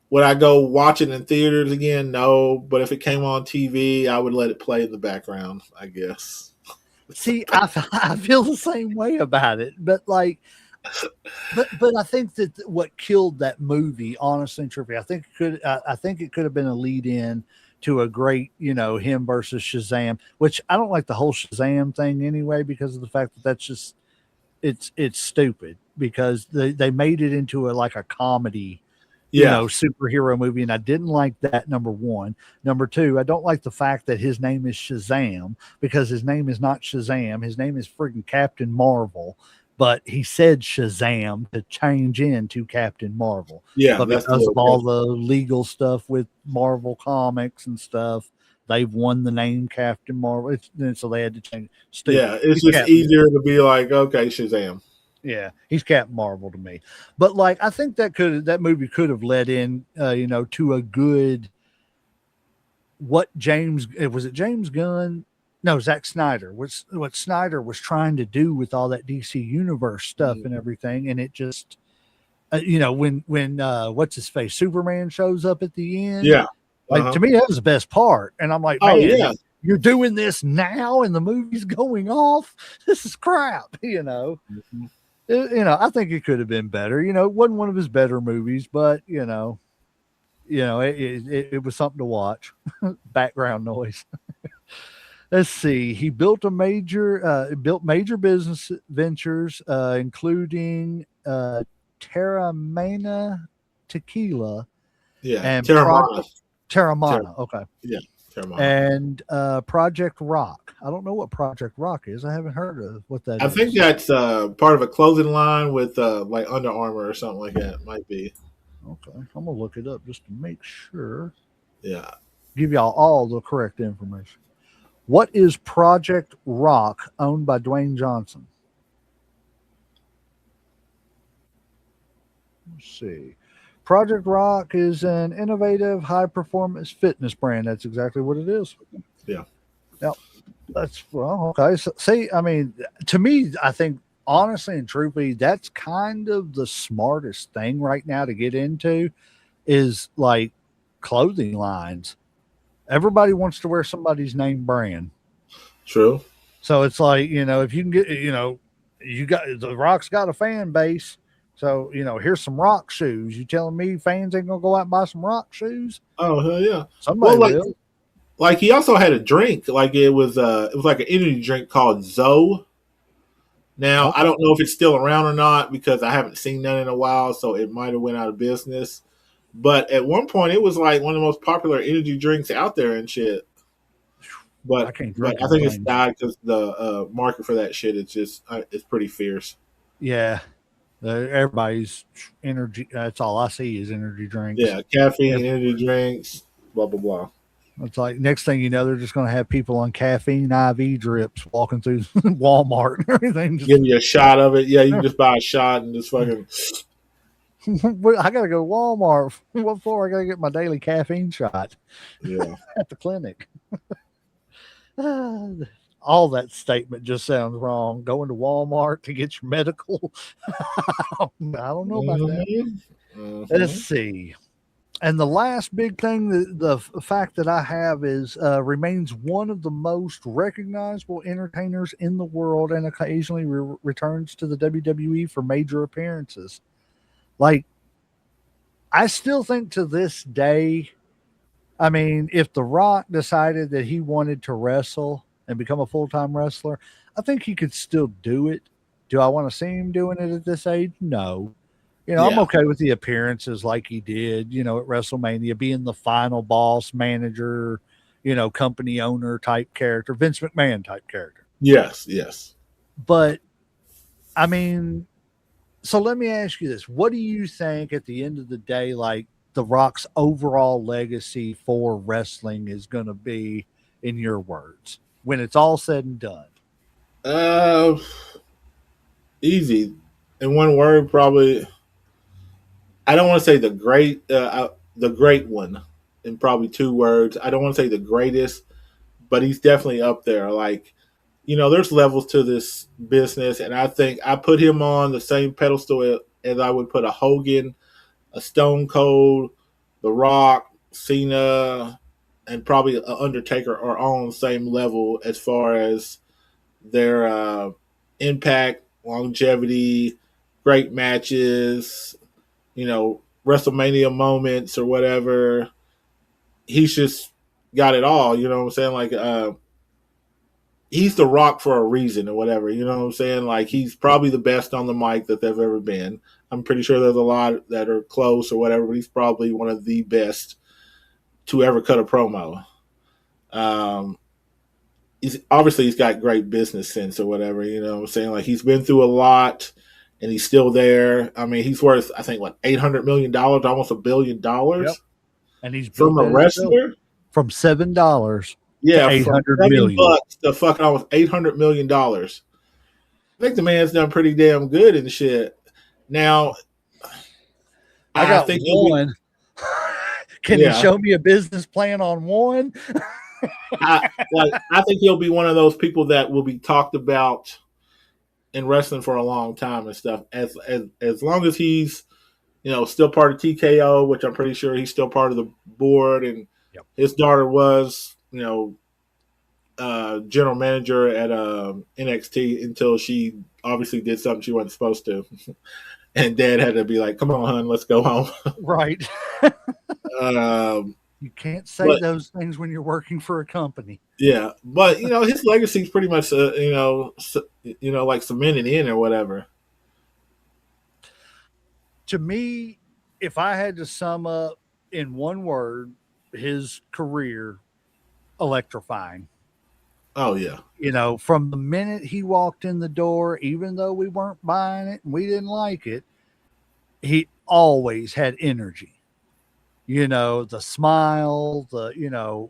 S3: Would I go watch it in theaters again? No. But if it came on TV, I would let it play in the background. I guess.
S1: see, I feel the same way about it, but like, but I think that what killed that movie, honestly and truthfully, I think it could have been a lead in to a great, him versus Shazam, which I don't like the whole Shazam thing anyway because of the fact that that's just it's stupid because they made it into a like a comedy,
S3: Yeah.
S1: superhero movie, and I didn't like that. Number one. Number two, I don't like the fact that his name is Shazam because his name is not Shazam. His name is freaking Captain Marvel, but he said Shazam to change into Captain Marvel.
S3: Yeah.
S1: But
S3: That's a
S1: because
S3: little
S1: of all
S3: crazy.
S1: the legal stuff with Marvel Comics and stuff, they've won the name Captain Marvel. So they had to change.
S3: Yeah.
S1: Stupid.
S3: It's
S1: He's
S3: just
S1: Captain.
S3: easier to be like, okay, Shazam.
S1: Yeah, he's Captain Marvel to me. But like, I think that movie could have led in, to a good what James was it James Gunn? No, Zack Snyder. What Snyder was trying to do with all that DC universe stuff and
S3: Mhm.
S1: everything, and it just, when what's his face Superman shows up at the end,
S3: Yeah. Uh
S1: like
S3: huh.
S1: to me that was the best part, and I'm like,
S3: Oh
S1: man,
S3: yeah.
S1: you're doing this now, and the movie's going off. This is crap,
S3: Mhm.
S1: I think it could have been better. It wasn't one of his better movies, but it was something to watch. Background noise. Let's see. He built major business ventures, including Terramana Tequila
S3: Yeah.
S1: and
S3: Terramana. Ter-
S1: Terramana. Okay,
S3: yeah. Terramana.
S1: and Project Rock. I don't know what Project Rock is. I haven't heard of what that
S3: I think
S1: is.
S3: that's part of a clothing line with like Under Armour or something like that. Might be.
S1: Okay, I'm gonna look it up just to make sure.
S3: Yeah.
S1: Give y'all all the correct information. What is Project Rock owned by Dwayne Johnson? Let's see. Project Rock is an innovative high performance fitness brand. That's exactly what it is.
S3: Yeah.
S1: Yep. That's well, okay. So, see, I mean, to me, I think honestly and truthfully, that's kind of the smartest thing right now to get into is like clothing lines. Everybody wants to wear somebody's name brand.
S3: True.
S1: So it's like, if you can get, you got the Rock's got a fan base. So, here's some rock shoes. You telling me fans ain't gonna go out and buy some rock shoes?
S3: Oh hell yeah.
S1: Somebody
S3: Well,
S1: will.
S3: like he also had a drink. Like it was like an energy drink called Zoe. Now I
S1: Okay.
S3: don't know if it's still around or not because I haven't seen none in a while, so it might have went out of business. But at one point, it was like one of the most popular energy drinks out there and shit.
S1: I can't
S3: But
S1: drink
S3: I think it's
S1: anything.
S3: died because the market for that shit is just it's pretty fierce.
S1: Yeah. Everybody's energy. That's all I see is energy drinks.
S3: Yeah, caffeine,
S1: Every-
S3: energy drinks, blah blah blah.
S1: It's like next thing you know, they're just going to have people on caffeine IV drips walking through Walmart and everything. Just
S3: Give you a shot of it. Yeah, you can just buy a shot and just fucking
S1: I got to go to Walmart. What for? I got to get my daily caffeine shot
S3: yeah.
S1: at the clinic. All that statement just sounds wrong. Going to Walmart to get your medical. I don't know about that.
S3: Hmm.
S1: Let's
S3: Hmm.
S1: see. And the last big thing, the fact that I have is remains one of the most recognizable entertainers in the world, and occasionally returns to the WWE for major appearances. Like I still think to this day, I mean, if The Rock decided that he wanted to wrestle and become a full time wrestler, I think he could still do it. Do I want to see him doing it at this age? No. I'm
S3: Yeah.
S1: okay with the appearances like he did, at WrestleMania, being the final boss manager, company owner type character, Vince McMahon type character.
S3: Yes, yes.
S1: But I mean, so let me ask you this. What do you think at the end of the day, like The Rock's overall legacy for wrestling is going to be, in your words, when it's all said and done?
S3: Uh, Easy. In one word, probably. I don't want to say the great one. In probably two words. I don't want to say the greatest, but he's definitely up there. Like, there's levels to this business, and I think I put him on the same pedestal as I would put a Hogan, a Stone Cold, The Rock, Cena, and probably an Undertaker are all on the same level as far as their impact, longevity, great matches, WrestleMania moments or whatever. He's just got it all. You know what I'm saying? Like, he's The Rock for a reason or whatever. You know what I'm saying? Like, he's probably the best on the mic that they've ever been. I'm pretty sure there's a lot that are close or whatever, but he's probably one of the best to ever cut a promo. Um, he's got great business sense or whatever. You know what I'm saying? Like, he's been through a lot and he's still there. I mean, he's worth, I think, what, $800 million, almost $1 billion.
S1: Yep. And he's
S3: From a wrestler?
S1: From $7
S3: Yeah,
S1: to 800
S3: from
S1: million.
S3: $7 to fucking almost $800 million. I think the man's done pretty damn good and shit. Now,
S1: I got
S3: think
S1: one. Can you show me a business plan on one?
S3: I think he'll be one of those people that will be talked about in wrestling for a long time and stuff. As long as he's still part of TKO, which I'm pretty sure he's still part of the board, and his daughter was general manager at NXT until she obviously did something she wasn't supposed to. And Dad had to be like, "Come on, hon, let's go home."
S1: Right. You can't say those things when you're working for a company.
S3: Yeah, but his legacy is pretty much like cemented in or whatever.
S1: To me, if I had to sum up in one word his career, electrifying.
S3: Oh yeah.
S1: From the minute he walked in the door, even though we weren't buying it and we didn't like it, he always had energy. The smile,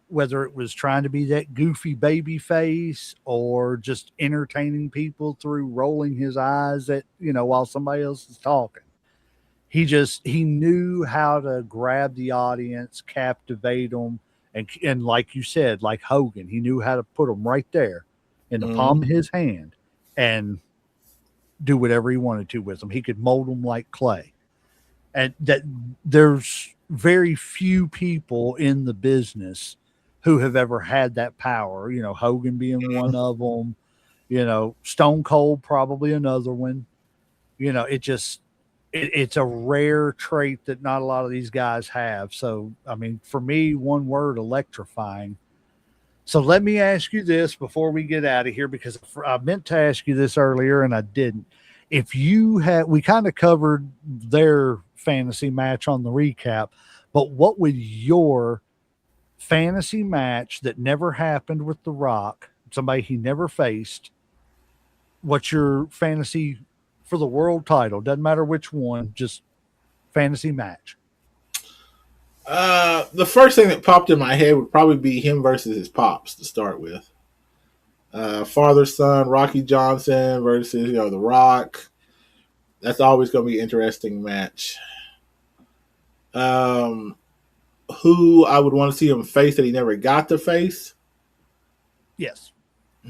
S1: whether it was trying to be that goofy baby face or just entertaining people through rolling his eyes at, while somebody else is talking. He knew how to grab the audience, captivate them. And like you said, like Hogan, he knew how to put them right there in the palm of his hand and do whatever he wanted to with them. He could mold them like clay. And that there's very few people in the business who have ever had that power. Hogan being one of them. Stone Cold probably another one. It's a rare trait that not a lot of these guys have. So, I mean, for me, one word, electrifying. So let me ask you this before we get out of here, because I meant to ask you this earlier and I didn't. If you had, we kind of covered their fantasy match on the recap, but what would your fantasy match that never happened with The Rock, somebody he never faced, what's your fantasy for the world title? Doesn't matter which one, just fantasy match.
S3: The first thing that popped in my head would probably be him versus his pops to start with. Father son, Rocky Johnson versus The Rock. That's always going to be an interesting match. Who I would want to see him face that he never got to face?
S1: Yes.
S3: I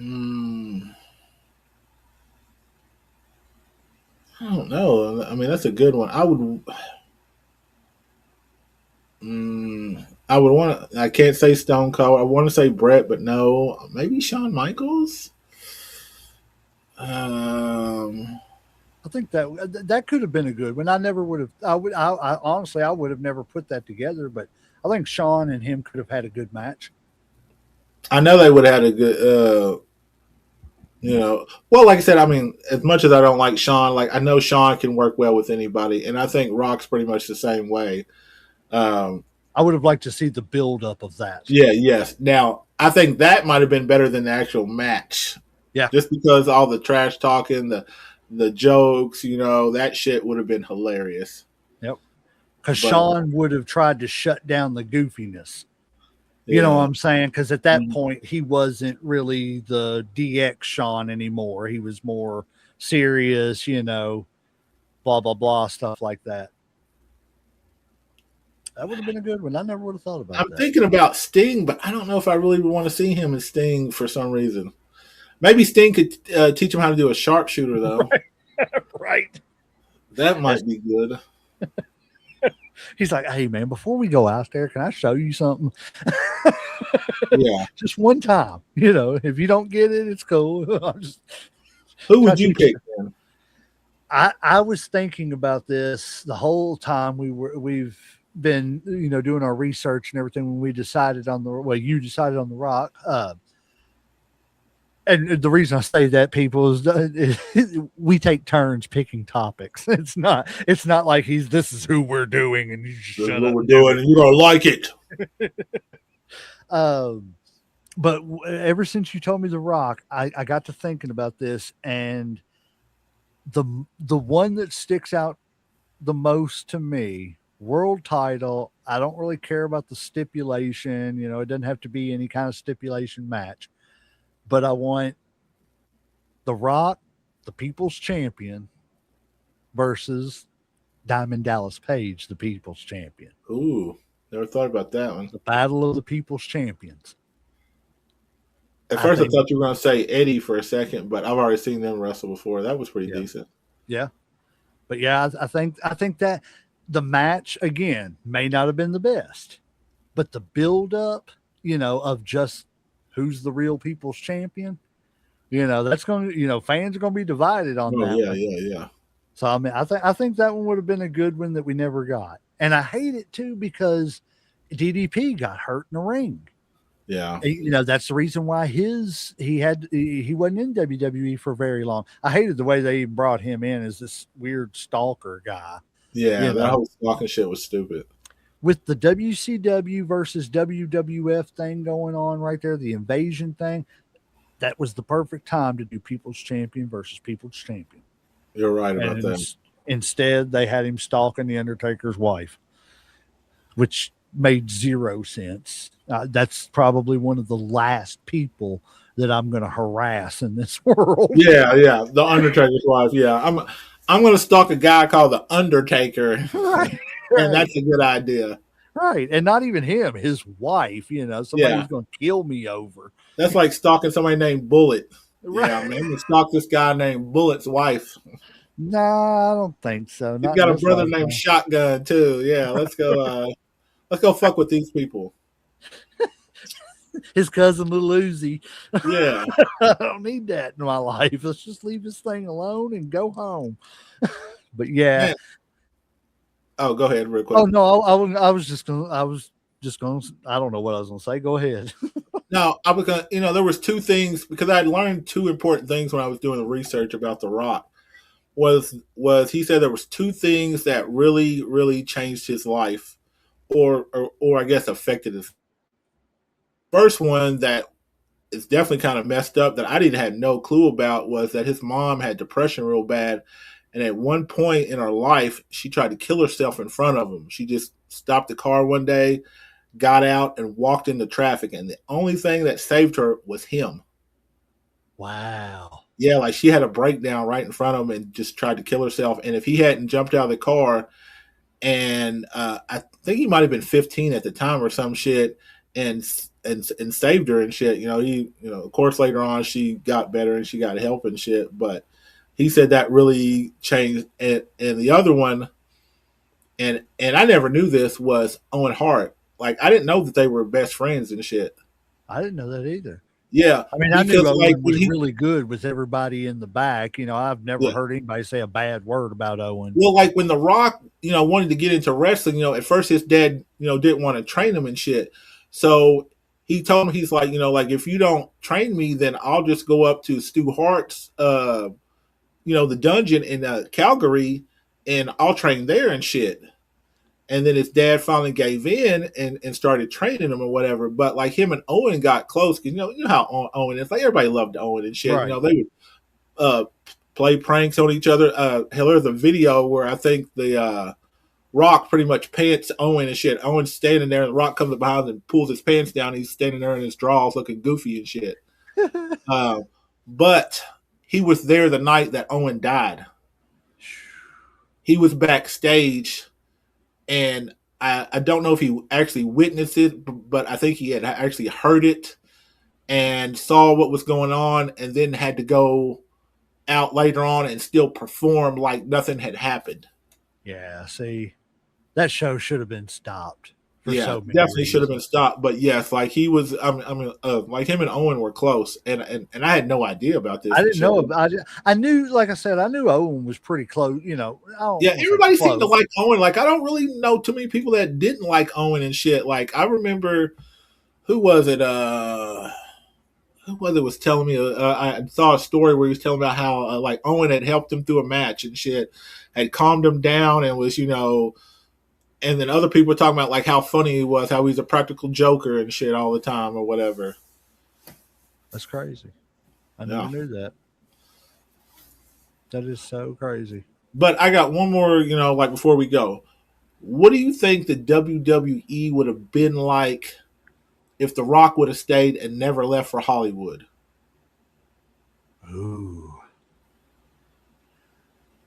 S3: don't know. I mean, that's a good one. I would want to. I can't say Stone Cold. I want to say Brett, but no. Maybe Shawn Michaels.
S1: I think that could have been a good one. I never would have. I honestly, I would have never put that together. But I think Shawn and him could have had a good match.
S3: I know they would have had a good. Well, like I said, I mean, as much as I don't like Shawn, like I know Shawn can work well with anybody, and I think Rock's pretty much the same way.
S1: I I would have liked to see the build up of that.
S3: Yeah, yes. Now, I think that might have been better than the actual match.
S1: Yeah.
S3: Just because all the trash talking, the jokes, that shit would have been hilarious.
S1: Yep. Because
S3: But
S1: Sean would have tried to shut down the goofiness. You know what
S3: yeah.
S1: I'm saying? Because at that
S3: Mhm.
S1: point, he wasn't really the DX Sean anymore. He was more serious, blah, blah, blah, stuff like that. That would have been a good one. I never would have thought about
S3: I'm
S1: that.
S3: thinking about Sting, but I don't know if I really want to see him as Sting for some reason. Maybe Sting could teach him how to do a sharpshooter, though.
S1: Right.
S3: That might be good.
S1: He's like, hey, man, before we go out there, can I show you something?
S3: Yeah.
S1: Just one time. If you don't get it, it's cool. I'm just
S3: Who would you pick then?
S1: I was thinking about this the whole time we've been doing our research and everything when we decided on you decided on The Rock. And the reason I say that, people, is we take turns picking topics. It's not like this is who we're doing and you just
S3: This is
S1: shut
S3: what
S1: up.
S3: we're doing, and you don't like it.
S1: But ever since you told me The Rock, I got to thinking about this, and the one that sticks out the most to me, world title. I don't really care about the stipulation. It doesn't have to be any kind of stipulation match, but I want The Rock, the People's Champion, versus Diamond Dallas Page, the People's Champion.
S3: Ooh, never thought about that one.
S1: The Battle of the People's Champions.
S3: At first, I thought you were going to say Eddie for a second, but I've already seen them wrestle before. That was pretty decent.
S1: Yeah, but yeah, I think that the match again may not have been the best, but the build up, of just who's the real People's Champion, that's going to, fans are going to be divided on that.
S3: Yeah.
S1: So I mean, I think that one would have been a good one that we never got, and I hate it too because DDP got hurt in the ring.
S3: Yeah.
S1: That's the reason why he wasn't in WWE for very long. I hated the way they even brought him in as this weird stalker guy.
S3: Yeah, that whole stalking shit was stupid.
S1: With the WCW versus WWF thing going on right there, the invasion thing, that was the perfect time to do People's Champion versus People's Champion.
S3: You're right about that.
S1: Instead, they had him stalking the Undertaker's wife, which made zero sense. That's probably one of the last people that I'm going to harass in this world.
S3: Yeah, the Undertaker's wife. Yeah, I'm going to stalk a guy called the Undertaker,
S1: right.
S3: And that's a good idea.
S1: Right, and not even him, his wife. Somebody's going to kill me over.
S3: That's like stalking somebody named Bullet.
S1: Right.
S3: Yeah, man, I'm going to stalk this guy named Bullet's wife.
S1: No, I don't think so.
S3: He's got a brother named Shotgun too. Yeah, let's go. Let's go fuck with these people.
S1: His cousin Little Uzi.
S3: Yeah.
S1: I don't need that in my life. Let's just leave this thing alone and go home. But yeah.
S3: Man. Oh, go ahead real quick.
S1: Oh no, I was just gonna I don't know what I was gonna say. Go ahead.
S3: No, I was gonna there was two things because I learned two important things when I was doing the research about The Rock. Was he said there was two things that really, really changed his life or I guess affected his. First one that is definitely kind of messed up that I didn't have no clue about was that his mom had depression real bad. And at one point in her life, she tried to kill herself in front of him. She just stopped the car one day, got out, and walked into traffic. And the only thing that saved her was him.
S1: Wow.
S3: Yeah, like she had a breakdown right in front of him and just tried to kill herself. And if he hadn't jumped out of the car, and I think he might have been 15 at the time or some shit, and saved her and shit. Of course later on she got better and she got help and shit. But he said that really changed. And the other one, and I never knew this, was Owen Hart. Like I didn't know that they were best friends and shit.
S1: I didn't know that either.
S3: Yeah,
S1: I mean, I knew Owen was really good with everybody in the back. I've never heard anybody say a bad word about Owen.
S3: Well, like when The Rock, wanted to get into wrestling, at first his dad, didn't want to train him and shit. So he told him, he's like, like if you don't train me, then I'll just go up to Stu Hart's, the dungeon in Calgary, and I'll train there and shit. and then his dad finally gave in and started training him or whatever. But like him and Owen got close because you know how Owen is. Like everybody loved Owen and shit. You
S1: Right.
S3: know they would play pranks on each other. Hell, there's a video where I think the Rock pretty much pants Owen and shit. Owen's standing there, and the Rock comes up behind him and pulls his pants down. He's standing there in his drawers looking goofy and shit. Uh, but he was there the night that Owen died. He was backstage, and I don't know if he actually witnessed it, but I think he had actually heard it and saw what was going on, and then had to go out later on and still perform like nothing had happened.
S1: Yeah. See, that show should have been stopped for
S3: Yeah,
S1: so many
S3: definitely should have been
S1: reasons.
S3: stopped. But yes, like he was. Like him and Owen were close, and I had no idea about this
S1: I didn't know.
S3: until
S1: I knew, like I said, I knew Owen was pretty close. You know, I don't
S3: yeah.
S1: want to say
S3: Everybody seemed to
S1: close.
S3: like Owen. Like I don't really know too many people that didn't like Owen and shit. Like I remember who was it? Who was it was telling me? I saw a story where he was telling about how like Owen had helped him through a match and shit, had calmed him down, and was and then other people were talking about like how funny he was, how he's a practical joker and shit all the time or whatever.
S1: That's crazy. I
S3: Yeah.
S1: never knew that. That is so crazy.
S3: But I got one more, like before we go. What do you think the WWE would have been like if The Rock would have stayed and never left for Hollywood?
S1: Ooh.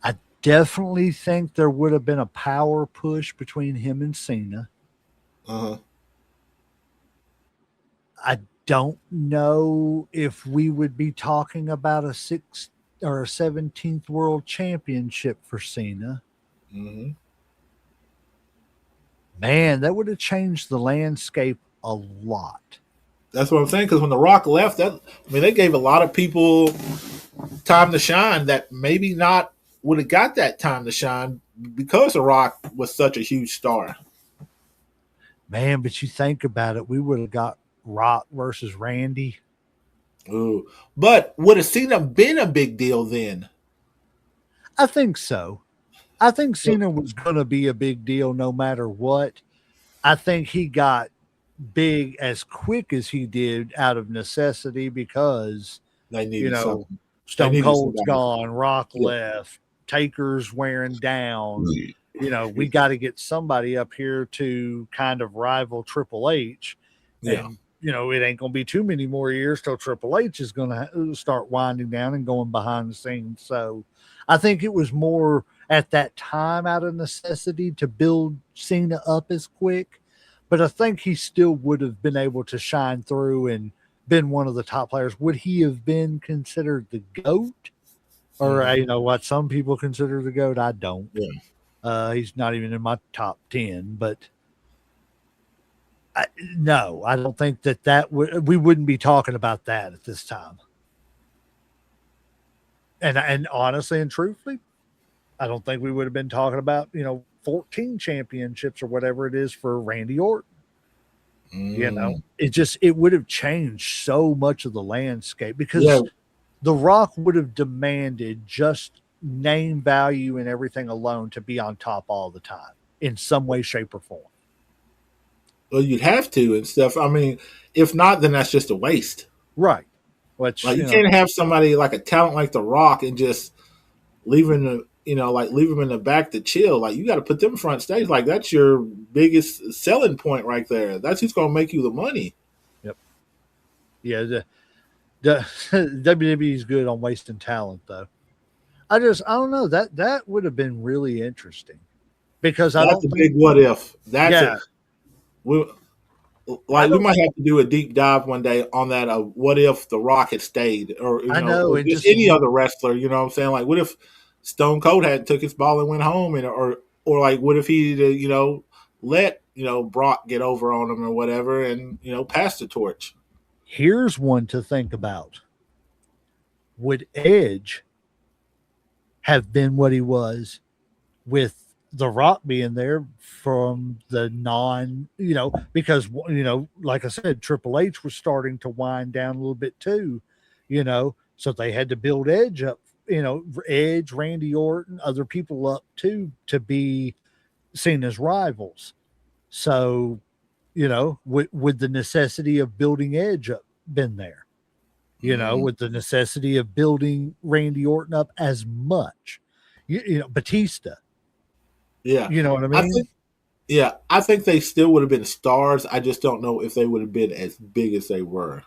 S1: I definitely think there would have been a power push between him and Cena.
S3: Uh-huh.
S1: I don't know if we would be talking about a 6th or a 17th world championship for Cena.
S3: Mm-hmm.
S1: Man, that would have changed the landscape a lot.
S3: That's what I'm saying. Because when The Rock left, they gave a lot of people time to shine that maybe not would have got that time to shine because The Rock was such a huge star.
S1: Man, but you think about it, we would have got Rock versus Randy.
S3: Ooh. But would have Cena been a big deal then?
S1: I think so. I think Cena was going to be a big deal no matter what. I think he got big as quick as he did out of necessity because,
S3: They needed something.
S1: Stone
S3: needed
S1: Cold's
S3: somebody.
S1: gone, Rock left, Taker's wearing down. We got to get somebody up here to kind of rival Triple H.
S3: Yeah.
S1: And, it ain't going to be too many more years till Triple H is going to start winding down and going behind the scenes. So I think it was more at that time out of necessity to build Cena up as quick. But I think he still would have been able to shine through and been one of the top players. Would he have been considered the GOAT? Or, what some people consider the GOAT? I don't.
S3: Yeah.
S1: He's not even in my top 10, but no, I don't think we wouldn't be talking about that at this time. And honestly and truthfully, I don't think we would have been talking about, 14 championships or whatever it is for Randy Orton. It would have changed so much of the landscape because The Rock would have demanded just name value and everything alone to be on top all the time in some way, shape, or form.
S3: Well, you'd have to and stuff. I mean, if not, then that's just a waste.
S1: Right. Which,
S3: Like you can't have somebody like a talent like The Rock and just leave him in the back to chill. Like you got to put them front stage. Like that's your biggest selling point right there. That's who's going to make you the money.
S1: Yep. Yeah. The WWE is good on wasting talent, though. I don't know that would have been really interesting because
S3: That's a big what if. We might have to do a deep dive one day on that. What if The Rock had stayed, or or just any other wrestler? You know what I'm saying? Like, what if Stone Cold had took his ball and went home, or like, what if he let Brock get over on him or whatever, and pass the torch?
S1: Here's one to think about. Would Edge have been what he was with The Rock being there from the because, like I said, Triple H was starting to wind down a little bit too, so they had to build Edge up, Edge, Randy Orton, other people up too, to be seen as rivals. So, would the necessity of building Edge up been there?
S3: Mm,
S1: With the necessity of building Randy Orton up as much? Batista.
S3: yeah,
S1: You know what I
S3: I
S1: mean?
S3: think. Yeah, I think they still would have been stars. I just don't know if they would have been as big as they were.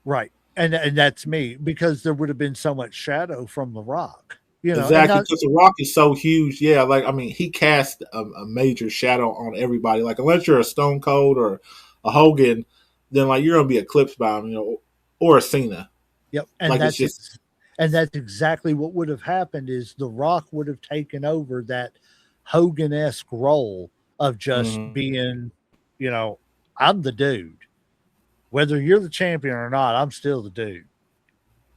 S1: Right. And that's me because there would have been so much shadow from The Rock. And
S3: Exactly,
S1: not
S3: because The Rock is so huge. Yeah, like I mean, he cast a major shadow on everybody. Like unless you're a Stone Cold or a Hogan, then like you're gonna be eclipsed by him, or a Cena.
S1: yep,
S3: Like it's just
S1: and that's exactly what would have happened is The Rock would have taken over that Hogan-esque role of just
S3: mhm.
S1: being, you know, I'm the dude. Whether you're the champion or not, I'm still the dude.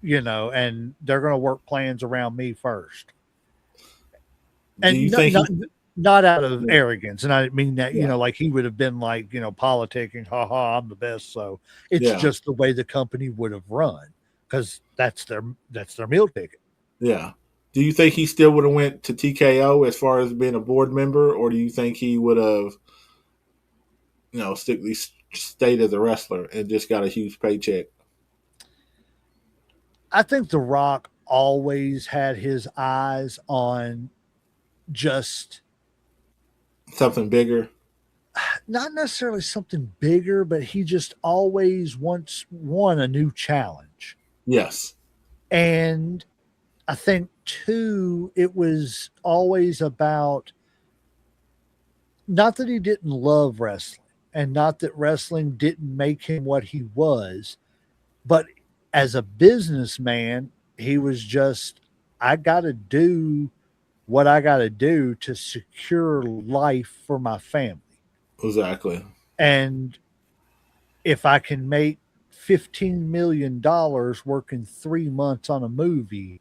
S1: And they're going to work plans around me first.
S3: Do
S1: And
S3: you think
S1: not out of arrogance. And I mean that,
S3: Yeah,
S1: like he would have been like, politicking, ha ha, I'm the best. So it's
S3: yeah,
S1: just the way the company would have run because that's their meal ticket.
S3: yeah. Do you think he still would have went to TKO as far as being a board member, or do you think he would have, strictly stayed as a wrestler and just got a huge paycheck?
S1: I think The Rock always had his eyes on just
S3: Something bigger?
S1: not necessarily something bigger, but he just always won a new challenge.
S3: Yes.
S1: And I think too, it was always about not that he didn't love wrestling and not that wrestling didn't make him what he was, but as a businessman, he was just, I got to do what I got to do to secure life for my family.
S3: Exactly.
S1: And if I can make $15 million working 3 months on a movie,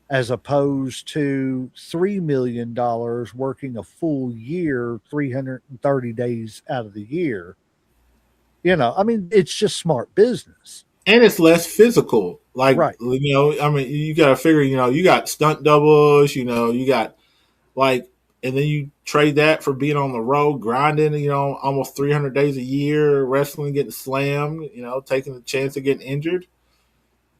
S1: as opposed to $3 million working a full year, 330 days out of the year. I mean, it's just smart business.
S3: And it's less physical. Like,
S1: Right.
S3: I mean, you got to figure, you got stunt doubles, you got like, and then you trade that for being on the road, grinding, almost 300 days a year, wrestling, getting slammed, taking the chance of getting injured.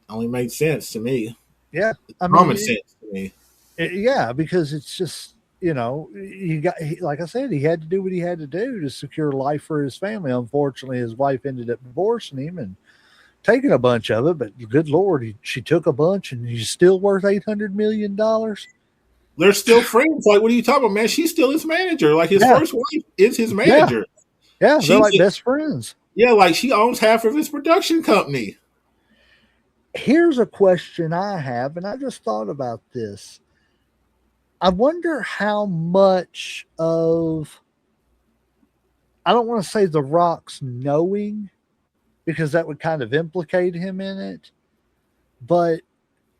S3: Only made sense to me.
S1: Yeah. I
S3: Common
S1: mean,
S3: sense to me.
S1: yeah, because it's just, like I said, he had to do what he had to do to secure life for his family. Unfortunately, his wife ended up divorcing him and taking a bunch of it, but good Lord, she took a bunch and he's still worth $800 million.
S3: They're still friends. Like, what are you talking about, man? She's still his manager. Like, his
S1: Yeah.
S3: first wife is his
S1: Yeah.
S3: manager.
S1: Yeah. They're
S3: She's
S1: like best friends.
S3: Yeah, like she owns half of his production company.
S1: Here's a question I have, and I just thought about this. I wonder how much of, I don't want to say The Rock's knowing, because that would kind of implicate him in it, but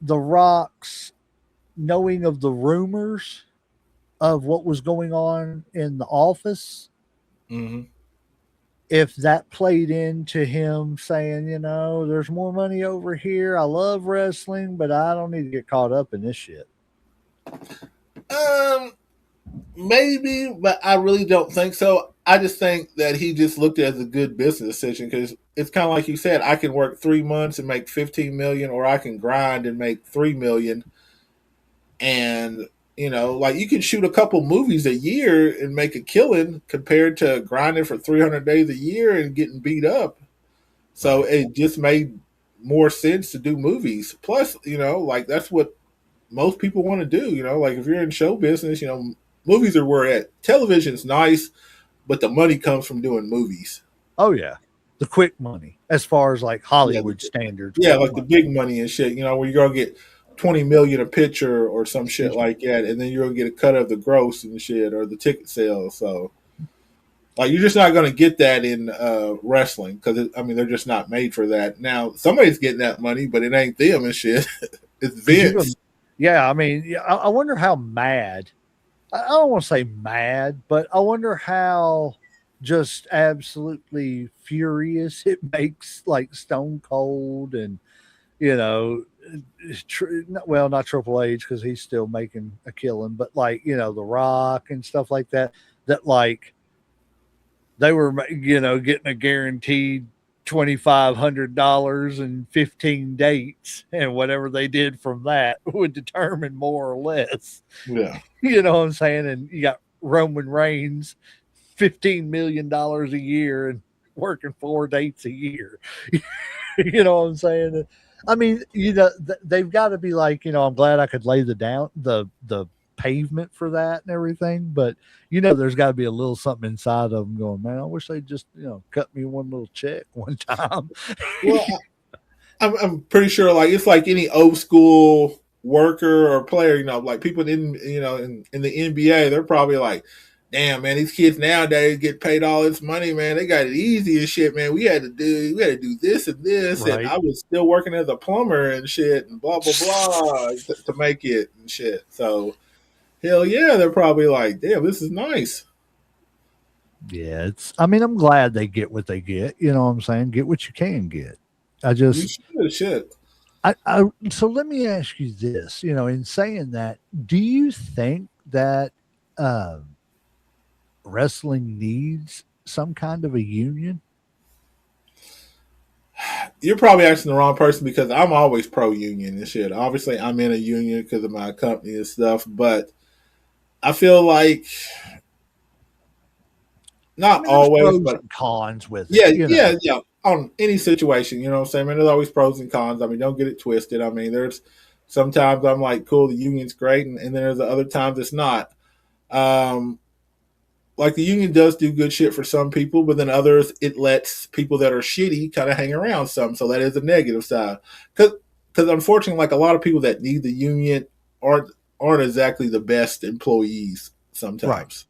S1: The Rock's knowing of the rumors of what was going on in the office,
S3: Mm-hmm.
S1: if that played into him saying, there's more money over here. I love wrestling, but I don't need to get caught up in this shit.
S3: Um, Maybe, but I really don't think so. I just think that he just looked at it as a good business decision because it's kind of like you said. I can work 3 months and make 15 million, or I can grind and make 3 million. And like you can shoot a couple movies a year and make a killing compared to grinding for 300 days a year and getting beat up. So
S1: Right.
S3: it just made more sense to do movies. Plus, like that's what most people want to do. Like if you're in show business, movies are where at. Television's nice, but the money comes from doing movies.
S1: Oh yeah, the quick money, as far as like
S3: Yeah,
S1: Hollywood standards,
S3: yeah,
S1: quick
S3: like the
S1: money.
S3: big money and shit. Where you're gonna get 20 million a picture or some shit like that, and then you're gonna get a cut of the gross and shit or the ticket sales. So, like, you're just not gonna get that in wrestling because I mean they're just not made for that. Now somebody's getting that money, but it ain't them and shit. It's
S1: Could you?
S3: Vince.
S1: Yeah, I mean, yeah, I wonder how mad. I don't want to say mad, but I wonder how just absolutely furious it makes like Stone Cold and you know, well, not Triple H because he's still making a killing, but like The Rock and stuff like that. that like they were, getting a guaranteed $2,500 and 15 dates, and whatever they did from that would determine more or less.
S3: Yeah.
S1: You know what I'm saying? And you got Roman Reigns, $15 million a year and working 4 dates a year. You know what I'm saying? I mean, they've got to be like, I'm glad I could lay the pavement for that and everything, but there's got to be a little something inside of them going, man, I wish they'd just, cut me one little check one time.
S3: Well, I'm pretty sure like it's like any old school worker or player, like people in the NBA, they're probably like, damn man, these kids nowadays get paid all this money, man. They got it easy and shit, man. We had to do this and this, and
S1: Right.
S3: I was still working as a plumber and shit and blah blah blah to make it and shit. So hell yeah, they're probably like, damn, this is nice.
S1: Yeah, I mean, I'm glad they get what they get. You know what I'm saying? Get what you can get. I
S3: You
S1: just,
S3: should shit.
S1: so let me ask you this, in saying that, do you think that, uh, wrestling needs some kind of a union?
S3: You're probably asking the wrong person because I'm always pro union and shit. Obviously, I'm in a union because of my company and stuff, but I feel like
S1: I
S3: not
S1: mean, there's
S3: always,
S1: pros
S3: but
S1: and cons with it,
S3: yeah, yeah, yeah. On any situation, you know what I'm saying? Man, there's always pros and cons. I mean, don't get it twisted. I mean, there's sometimes I'm like, cool, the union's great, and then there's the other times it's not. Um, like the union does do good shit for some people, but then others it lets people that are shitty kind of hang around some. So that is a negative side. Because unfortunately, like a lot of people that need the union aren't aren't exactly the best employees
S1: right?
S3: sometimes.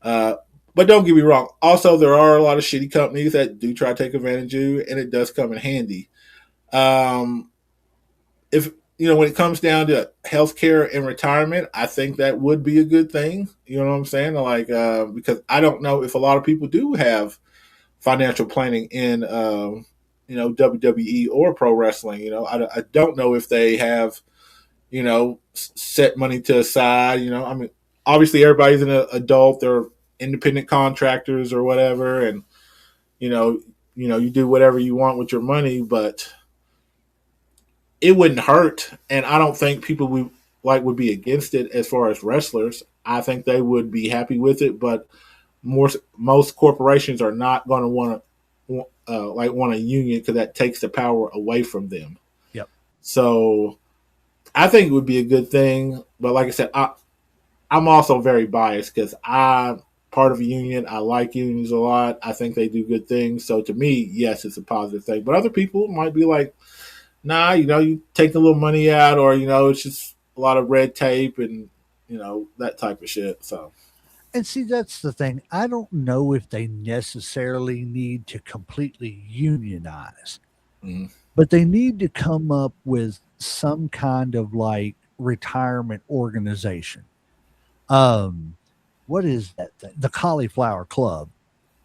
S3: Uh, but don't get me wrong. Also, there are a lot of shitty companies that do try to take advantage of you, and it does come in handy. Um, if when it comes down to healthcare and retirement, I think that would be a good thing. You know what I'm saying? Like because I don't know if a lot of people do have financial planning in WWE or pro wrestling. I don't know if they have set money to the side. I mean, obviously everybody's an adult; they're independent contractors or whatever, and you know you do whatever you want with your money, but it wouldn't hurt, and I don't think people would be against it as far as wrestlers. I think they would be happy with it, but most corporations are not going to want a union because that takes the power away from them.
S1: Yep.
S3: So I think it would be a good thing, but like I said, I'm also very biased because I'm part of a union. I like unions a lot. I think they do good things. So to me, yes, it's a positive thing. But other people might be like, nah, you take a little money out, or it's just a lot of red tape and that type of shit. So
S1: And see, that's the thing. I don't know if they necessarily need to completely unionize,
S3: mm,
S1: but they need to come up with some kind of like retirement organization. Um, what is that thing? The Cauliflower Club.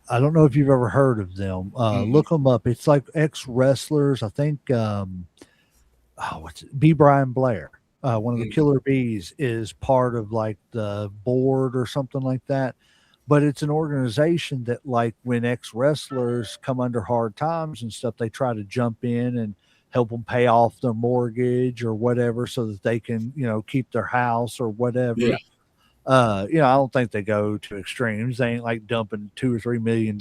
S1: I don't know if you've ever heard of them.
S3: mm,
S1: Look them up. It's like ex wrestlers. I think. What's it? B. Brian Blair, one of the
S3: mm,
S1: Killer Bees, is part of like the board or something like that. But it's an organization that, like, when ex wrestlers come under hard times and stuff, they try to jump in and help them pay off their mortgage or whatever, so that they can, keep their house or
S3: yeah,
S1: whatever. I don't think they go to extremes. They ain't like dumping $2 or $3 million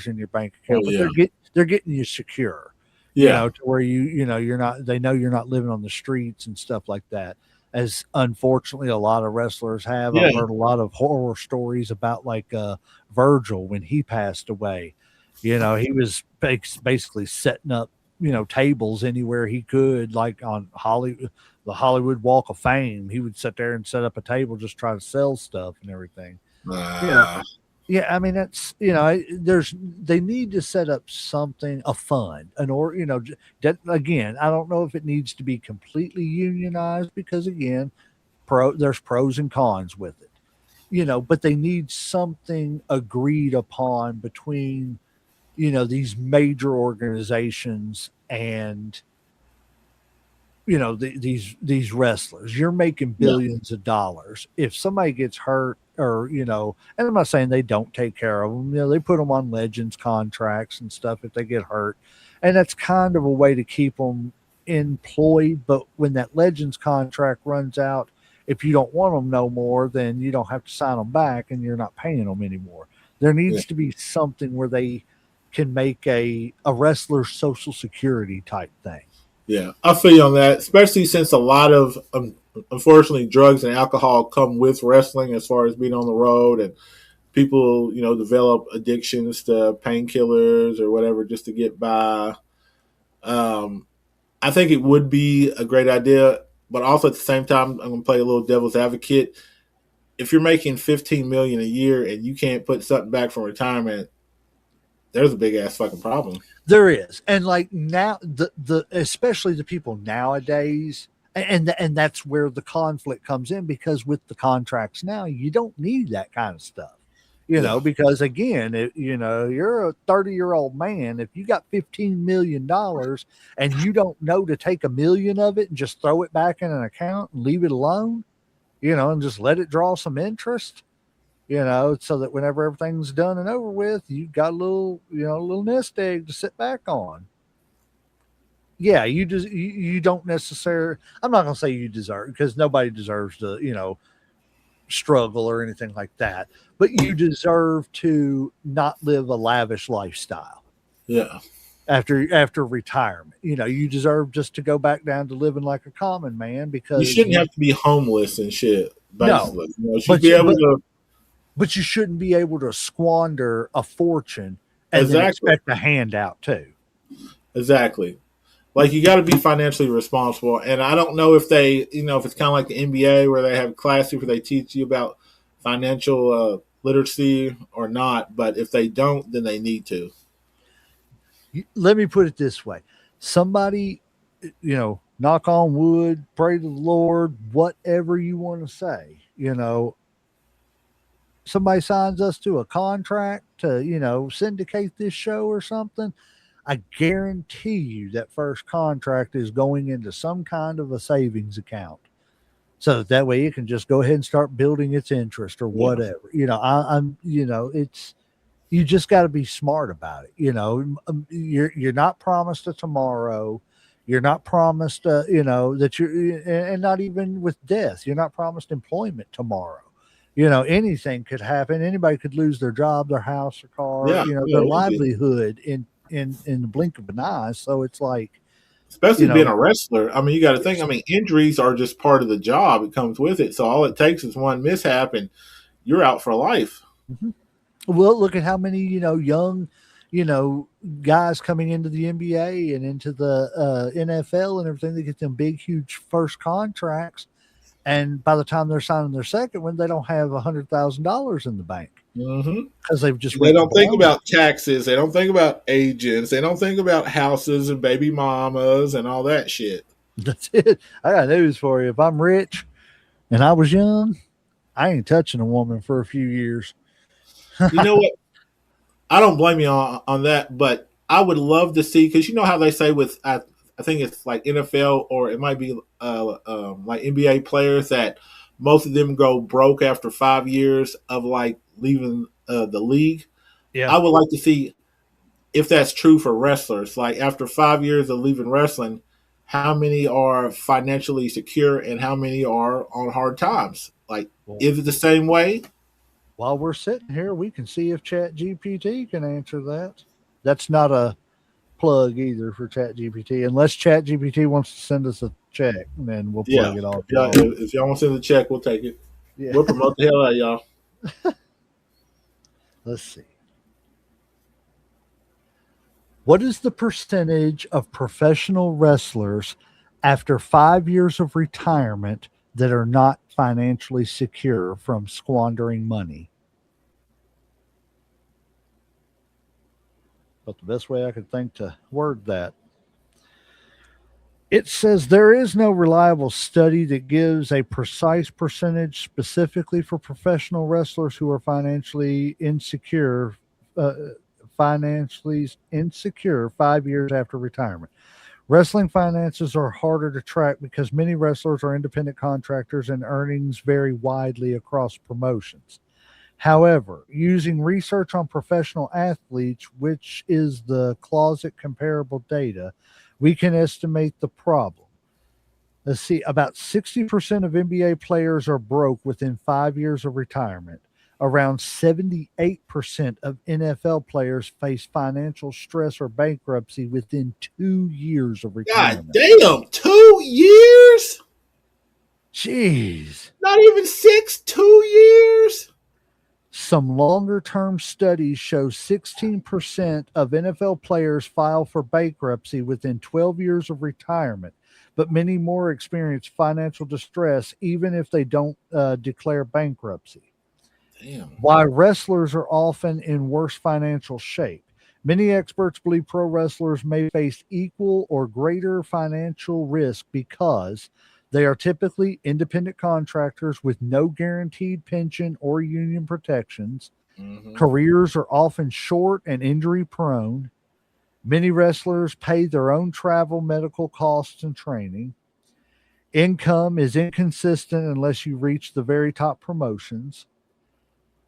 S1: in your bank
S3: oh
S1: account, but
S3: yeah,
S1: they're getting you secure,
S3: yeah,
S1: to where you're not. They know you're not living on the streets and stuff like that. As unfortunately a lot of wrestlers have. I've
S3: yeah,
S1: heard a lot of horror stories about like Virgil when he passed away. He was basically setting up tables anywhere he could, like on the Hollywood Walk of Fame. He would sit there and set up a table, just try to sell stuff and everything. Yeah.
S3: uh,
S1: Yeah, I mean that's they need to set up something, a fund, that, again, I don't know if it needs to be completely unionized, because again, there's pros and cons with it, but they need something agreed upon between these major organizations and these wrestlers. You're making
S3: yeah,
S1: billions of dollars. If somebody gets hurt, or and I'm not saying they don't take care of them. They put them on legends contracts and stuff if they get hurt, and that's kind of a way to keep them employed. But when that legends contract runs out, if you don't want them no more, then you don't have to sign them back, and you're not paying them anymore. There
S3: Yeah.
S1: needs to be something where they can make a wrestler social security type thing.
S3: Yeah, I feel you on that, especially since a lot of unfortunately drugs and alcohol come with wrestling as far as being on the road, and people develop addictions to painkillers or whatever just to get by. Um, I think it would be a great idea, but also at the same time, I'm going to play a little devil's advocate. If you're making 15 million a year and you can't put something back from retirement, there's a big ass fucking problem.
S1: There is, and like now, the especially the people nowadays, and that's where the conflict comes in, because with the contracts now, you don't need that kind of stuff,
S3: Yeah,
S1: because again, you're a 30-year-old man. If you got $15 million and you don't know to take 1 million of it and just throw it back in an account and leave it alone, and just let it draw some interest, so that whenever everything's done and over with, you've got a little nest egg to sit back on. Yeah, you don't necessarily. I'm not going to say you deserve, because nobody deserves to struggle or anything like that, but you deserve to not live a lavish lifestyle
S3: yeah.
S1: after retirement. You deserve just to go back down to living like a common man,
S3: You
S1: because
S3: shouldn't have to be homeless and shit.
S1: no,
S3: Basically, you should
S1: but
S3: be able
S1: but
S3: to.
S1: but you shouldn't be able to squander a fortune and then
S3: Exactly,
S1: expect a handout too.
S3: exactly. Like you got to be financially responsible, and I don't know if they, if it's kind of like the NBA where they have classes where they teach you about financial literacy or not. But if they don't, then they need to.
S1: Let me put it this way: somebody, knock on wood, pray to the Lord, whatever you want to say. Somebody signs us to a contract to syndicate this show or something. I guarantee you that first contract is going into some kind of a savings account, so that way it can just go ahead and start building its interest or
S3: Yeah,
S1: whatever. I'm it's you just got to be smart about it. You're not promised a tomorrow. You're not promised, that and not even with death, you're not promised employment tomorrow. Anything could happen. Anybody could lose their job, their house, their car,
S3: yeah, yeah.
S1: their
S3: Easy.
S1: livelihood in the blink of an eye. So it's like, you
S3: Especially being
S1: know,
S3: a wrestler. I mean, you got to think. I mean, injuries are just part of the job. It comes with it. So all it takes is one mishap, and you're out for life.
S1: mhm. Well, look at how many young, you know guys coming into the NBA and into the NFL and everything. They get them big, huge first contracts, and by the time they're signing their second one, they don't have $100,000 in the bank
S3: Hmm.
S1: because they've just
S3: They
S1: went and
S3: don't think
S1: blown it.
S3: about taxes. They don't think about agents. They don't think about houses and baby mamas and all that shit.
S1: That's it. I got news for you. If I'm rich and I was young, I ain't touching a woman for a few years.
S3: You know what? I don't blame you on that, but I would love to see because you know how they say with I think it's like NFL or it might be like NBA players that most of them go broke after 5 years of like leaving the league.
S1: Yeah.
S3: I would like to see if that's true for wrestlers. Like after 5 years of leaving wrestling, how many are financially secure and how many are on hard times? Like,
S1: Well,
S3: is it the same way?
S1: while we're sitting here, we can see if Chat GPT can answer that. That's not a plug either for Chat GPT, unless Chat GPT wants to send us a check, and then we'll
S3: Yeah.
S1: plug it
S3: If
S1: off
S3: y'all,
S1: y'all.
S3: if y'all want to send a check, we'll take it.
S1: Yeah.
S3: We'll promote the hell out of y'all.
S1: Let's see. What is the percentage of professional wrestlers after 5 years of retirement that are not financially secure from squandering money? But the best way I could think to word that, it says there is no reliable study that gives a precise percentage specifically for professional wrestlers who are uh, financially insecure 5 years after retirement. Wrestling finances are harder to track because many wrestlers are independent contractors and earnings vary widely across promotions. However, using research on professional athletes, which is the closet comparable data, we can estimate the problem. Let's see, about 60% of NBA players are broke within 5 years of retirement. Around 78% of NFL players face financial stress or bankruptcy within 2 years of
S3: God
S1: retirement.
S3: damn, 2 years?
S1: Jeez.
S3: Not even six, 2 years?
S1: Some longer term studies show 16% of NFL players file for bankruptcy within 12 years of retirement, but many more experience financial distress even if they don't declare bankruptcy.
S3: Damn.
S1: Why wrestlers are often in worse financial shape. Many experts believe pro wrestlers may face equal or greater financial risk because they are typically independent contractors with no guaranteed pension or union protections.
S3: Mm-hmm.
S1: Careers are often short and injury prone. Many wrestlers pay their own travel, medical costs, and training. Income is inconsistent unless you reach the very top promotions.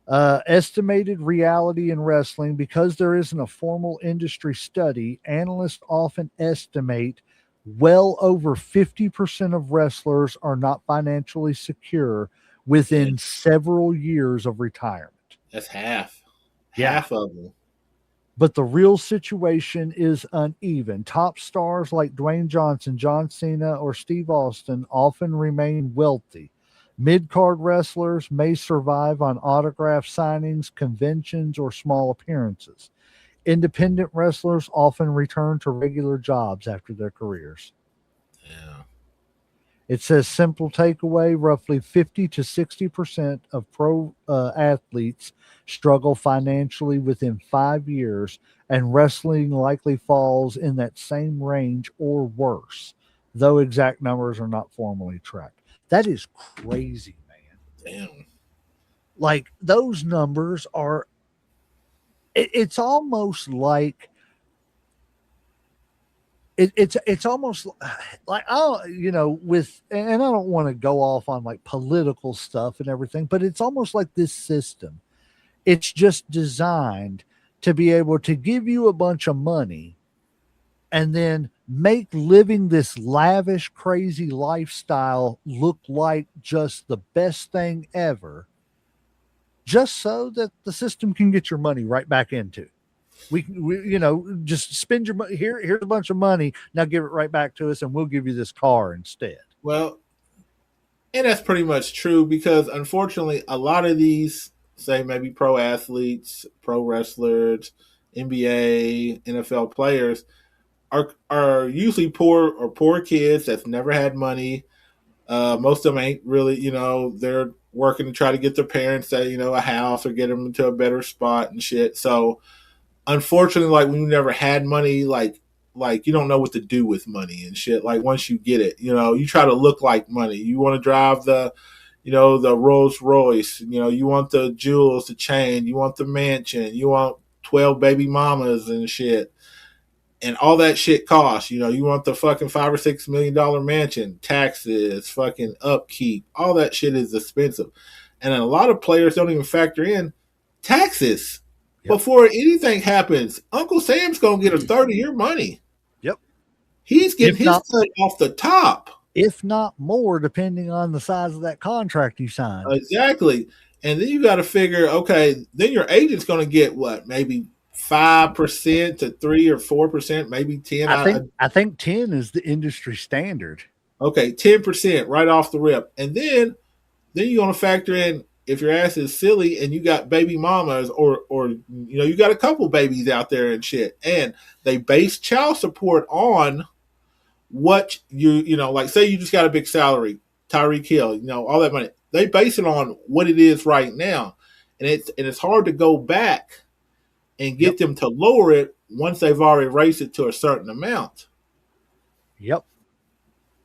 S1: Estimated reality in wrestling, because there isn't a formal industry study, analysts often estimate well over 50% of wrestlers are not financially secure
S3: Yeah,
S1: within several years of retirement.
S3: that's half.
S1: Yeah.
S3: Half of them.
S1: But the real situation is uneven. Top stars like Dwayne Johnson, John Cena, or Steve Austin often remain wealthy. Mid card wrestlers may survive on autograph signings, conventions, or small appearances. Independent wrestlers often return to regular jobs after their careers.
S3: Yeah.
S1: It says simple takeaway, roughly 50 to 60% of pro athletes struggle financially within 5 years, and wrestling likely falls in that same range or worse, though exact numbers are not formally tracked. That is crazy, man.
S3: Damn.
S1: Like those numbers are, it's almost like it's almost like, oh, with, and I don't want to go off on like political stuff and everything, but it's almost like this system, it's just designed to be able to give you a bunch of money and then make living this lavish crazy lifestyle look like just the best thing ever, just so that the system can get your money right back into. We just spend your money here. Here's a bunch of money. Now give it right back to us, and we'll give you this car instead.
S3: Well, and that's pretty much true because unfortunately, a lot of these, say maybe pro athletes, pro wrestlers, NBA, NFL players, are usually poor kids that's never had money. Most of them ain't really, they're working to try to get their parents a house or get them into a better spot and shit. So unfortunately, like when you never had money, like you don't know what to do with money and shit. Like once you get it, you try to look like money. You want to drive the Rolls Royce. You want the jewels, the chain. You want the mansion. You want 12 baby mamas and shit. And all that shit costs. You want the fucking $5 or $6 million mansion, taxes, fucking upkeep. All that shit is expensive, and a lot of players don't even factor in taxes.
S1: Yep.
S3: Before anything happens, Uncle Sam's gonna get a third of your money.
S1: Yep.
S3: He's getting
S1: If
S3: his
S1: not,
S3: cut off the top.
S1: if not more, depending on the size of that contract you signed.
S3: Exactly. And then you got to figure, okay, then your agent's going to get what, maybe 5% to 3 or 4%, maybe 10.
S1: I think 10 is the industry standard.
S3: Okay, 10% right off the rip, and then you're going to factor in if your ass is silly and you got baby mamas or you got a couple babies out there and shit, and they base child support on what like say you just got a big salary, Tyreek Hill, all that money. They base it on what it is right now, and it's hard to go back and get
S1: Yep.
S3: them to lower it once they've already raised it to a certain amount.
S1: Yep.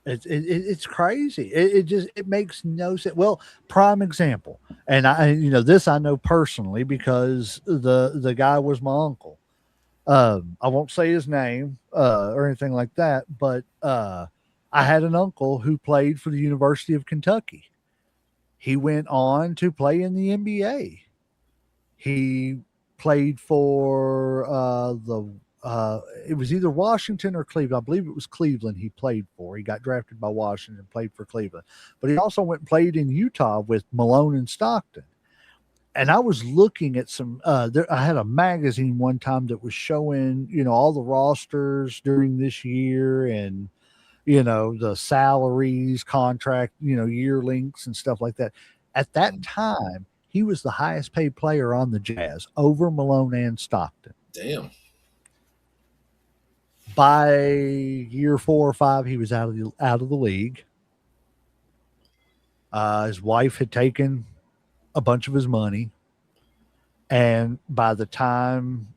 S1: It's crazy. It makes no sense. Well, prime example, and this I know personally because the guy was my uncle. I won't say his name or anything like that, but I had an uncle who played for the University of Kentucky. He went on to play in the NBA. He played for the it was either Washington or Cleveland. I believe it was Cleveland he played for. He got drafted by Washington, played for Cleveland. But he also went and played in Utah with Malone and Stockton. And I was looking at some I had a magazine one time that was showing, all the rosters during this year and the salaries, contract, year links and stuff like that. At that time, he was the highest paid player on the Jazz over Malone and Stockton.
S3: Damn.
S1: By year 4 or 5, he was out of the league. His wife had taken a bunch of his money, and by the time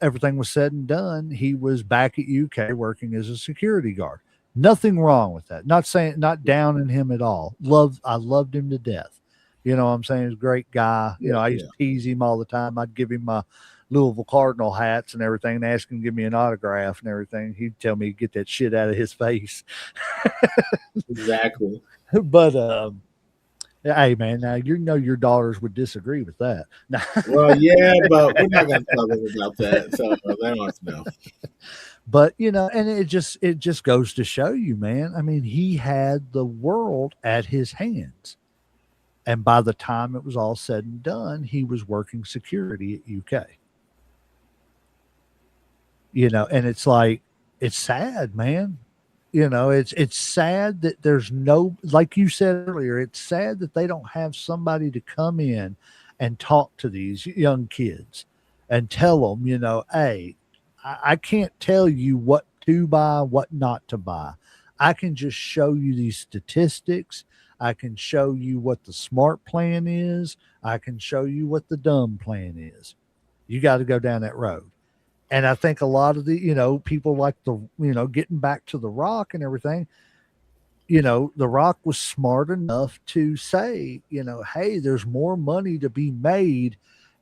S1: everything was said and done, he was back at UK working as a security guard. Nothing wrong with that. Not downing him at all. I loved him to death. You know what I'm saying? He's a great guy. I used to tease him all the time. I'd give him my Louisville Cardinal hats and everything and ask him to give me an autograph and everything. He'd tell me to get that shit out of his face.
S3: Exactly.
S1: But hey man, now your daughters would disagree with that.
S3: Well, yeah, but we're not going to tell them about that. So they don't have to know.
S1: But and it just goes to show you, man. I mean, he had the world at his hands. And by the time it was all said and done, he was working security at UK. And it's like, it's sad, man. It's sad that there's no, like you said earlier, it's sad that they don't have somebody to come in and talk to these young kids and tell them, hey, I can't tell you what to buy, what not to buy. I can just show you these statistics. I can show you what the smart plan is. I can show you what the dumb plan is. You got to go down that road. And I think a lot of the, people like getting back to The Rock and everything, The Rock was smart enough to say, hey, there's more money to be made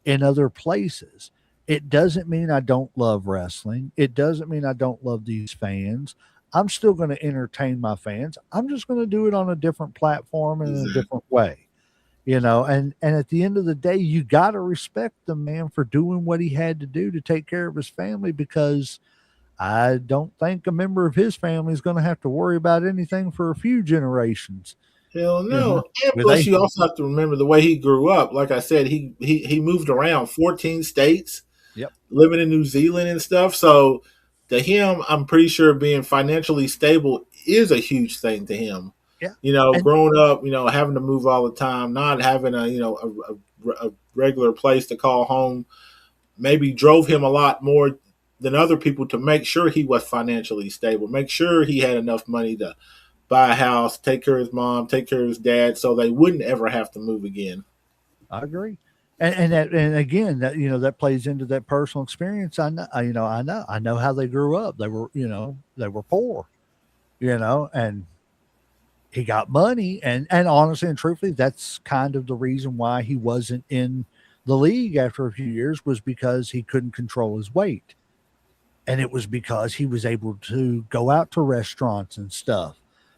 S1: in other places. It doesn't mean I don't love wrestling. It doesn't mean I don't love these fans. I'm still going to entertain my fans. I'm just going to do it on a different platform and in a different way. And at the end of the day, you got to respect the man for doing what he had to do to take care of his family, because I don't think a member of his family is going to have to worry about anything for a few generations.
S3: Hell no. And plus, you also have to remember the way he grew up. Like I said, he moved around 14 states, living in New Zealand and stuff. So to him, I'm pretty sure being financially stable is a huge thing to him.
S1: Yeah.
S3: Growing up, having to move all the time, not having a regular place to call home, maybe drove him a lot more than other people to make sure he was financially stable, make sure he had enough money to buy a house, take care of his mom, take care of his dad, so they wouldn't ever have to move again.
S1: I agree. And again, that that plays into that personal experience. I know how they grew up. They were poor, and he got money, and honestly and truthfully, that's kind of the reason why he wasn't in the league after a few years, was because he couldn't control his weight. And it was because he was able to go out to restaurants and stuff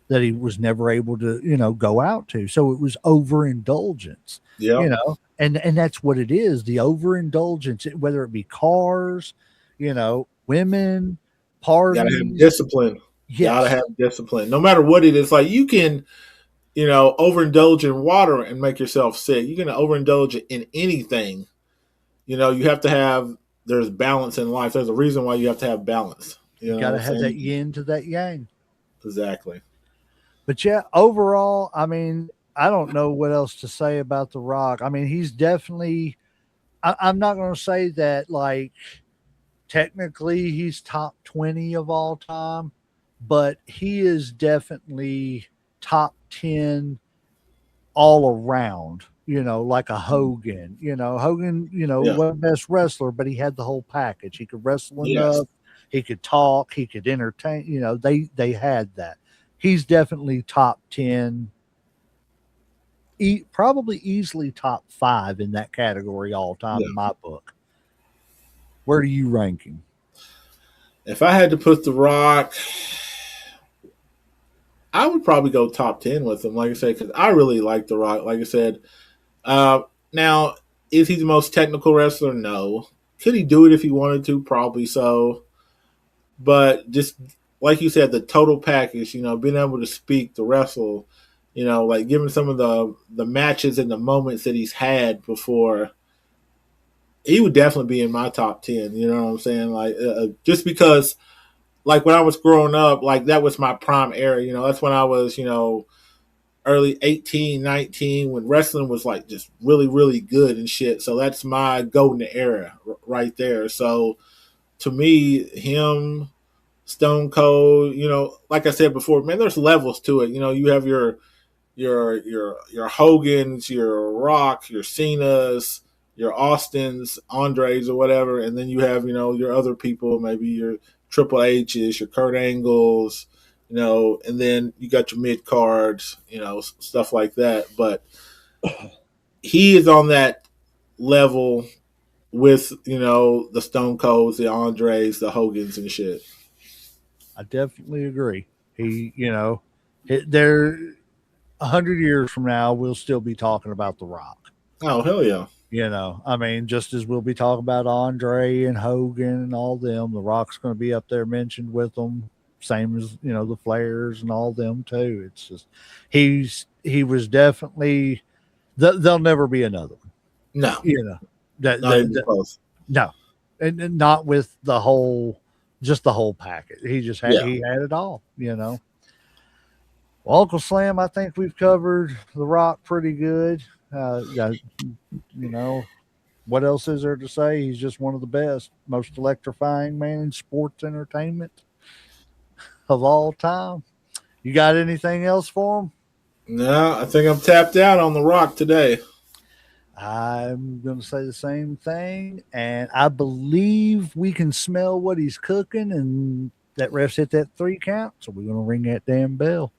S1: that he was never able to, go out to. So it was overindulgence, and that's what it is. The overindulgence, whether it be cars, women, parties.
S3: You gotta have discipline.
S1: Yes.
S3: Gotta have discipline. No matter what it is, like you can, overindulge in water and make yourself sick. You can overindulge in anything. You have to have, there's balance in life. There's a reason why you have to have balance.
S1: You got to have that yin to that yang.
S3: Exactly.
S1: But yeah, overall, I mean, I don't know what else to say about The Rock. I mean, he's definitely, I'm not going to say that, like, technically he's top 20 of all time, but he is definitely top 10 all around, like a Hogan. Hogan, wasn't best wrestler, but he had the whole package. He could wrestle enough, he could talk, he could entertain, they had that. He's definitely top 10, probably easily top 5 in that category all time in my book. Where do you rank him?
S3: If I had to put The Rock, I would probably go top 10 with him, like I said, because I really like The Rock. Like I said, now Is he the most technical wrestler? No. Could he do it if he wanted to? Probably so. But just like you said, the total package, being able to speak, to wrestle, like given some of the matches and the moments that he's had before, he would definitely be in my top 10. You know what I'm saying? Like, just because, like, when I was growing up, like, that was my prime era. That's when I was, early 18, 19, when wrestling was, like, just really, really good and shit. So that's my golden era right there. So to me, him, Stone Cold, like I said before, man, there's levels to it. You have your Hogans, your Rock, your Cenas, your Austins, Andres, or whatever, and then you have your other people, maybe your Triple H's, your Kurt Angles, and then you got your mid cards, stuff like that. But he is on that level with the Stone Colds, the Andres, the Hogans, and shit.
S1: I definitely agree. He, there 100 years from now, we'll still be talking about The Rock.
S3: Oh hell yeah!
S1: I mean, just as we'll be talking about Andre and Hogan and all them, The Rock's going to be up there mentioned with them, same as the Flairs and all them too. It's just he was definitely there'll never be another one.
S3: No,
S1: That,
S3: not even close.
S1: no, and not with just the whole package. He just had
S3: Yeah.
S1: he had it all. Well, Uncle Slam, I think we've covered The Rock pretty good. Yeah, what else is there to say? He's just one of the best, most electrifying man in sports entertainment of all time. You got anything else for him?
S3: No, I think I'm tapped out on The Rock today.
S1: I'm going to say the same thing, and I believe we can smell what he's cooking, and that ref's hit that 3 count, so we're going to ring that damn bell.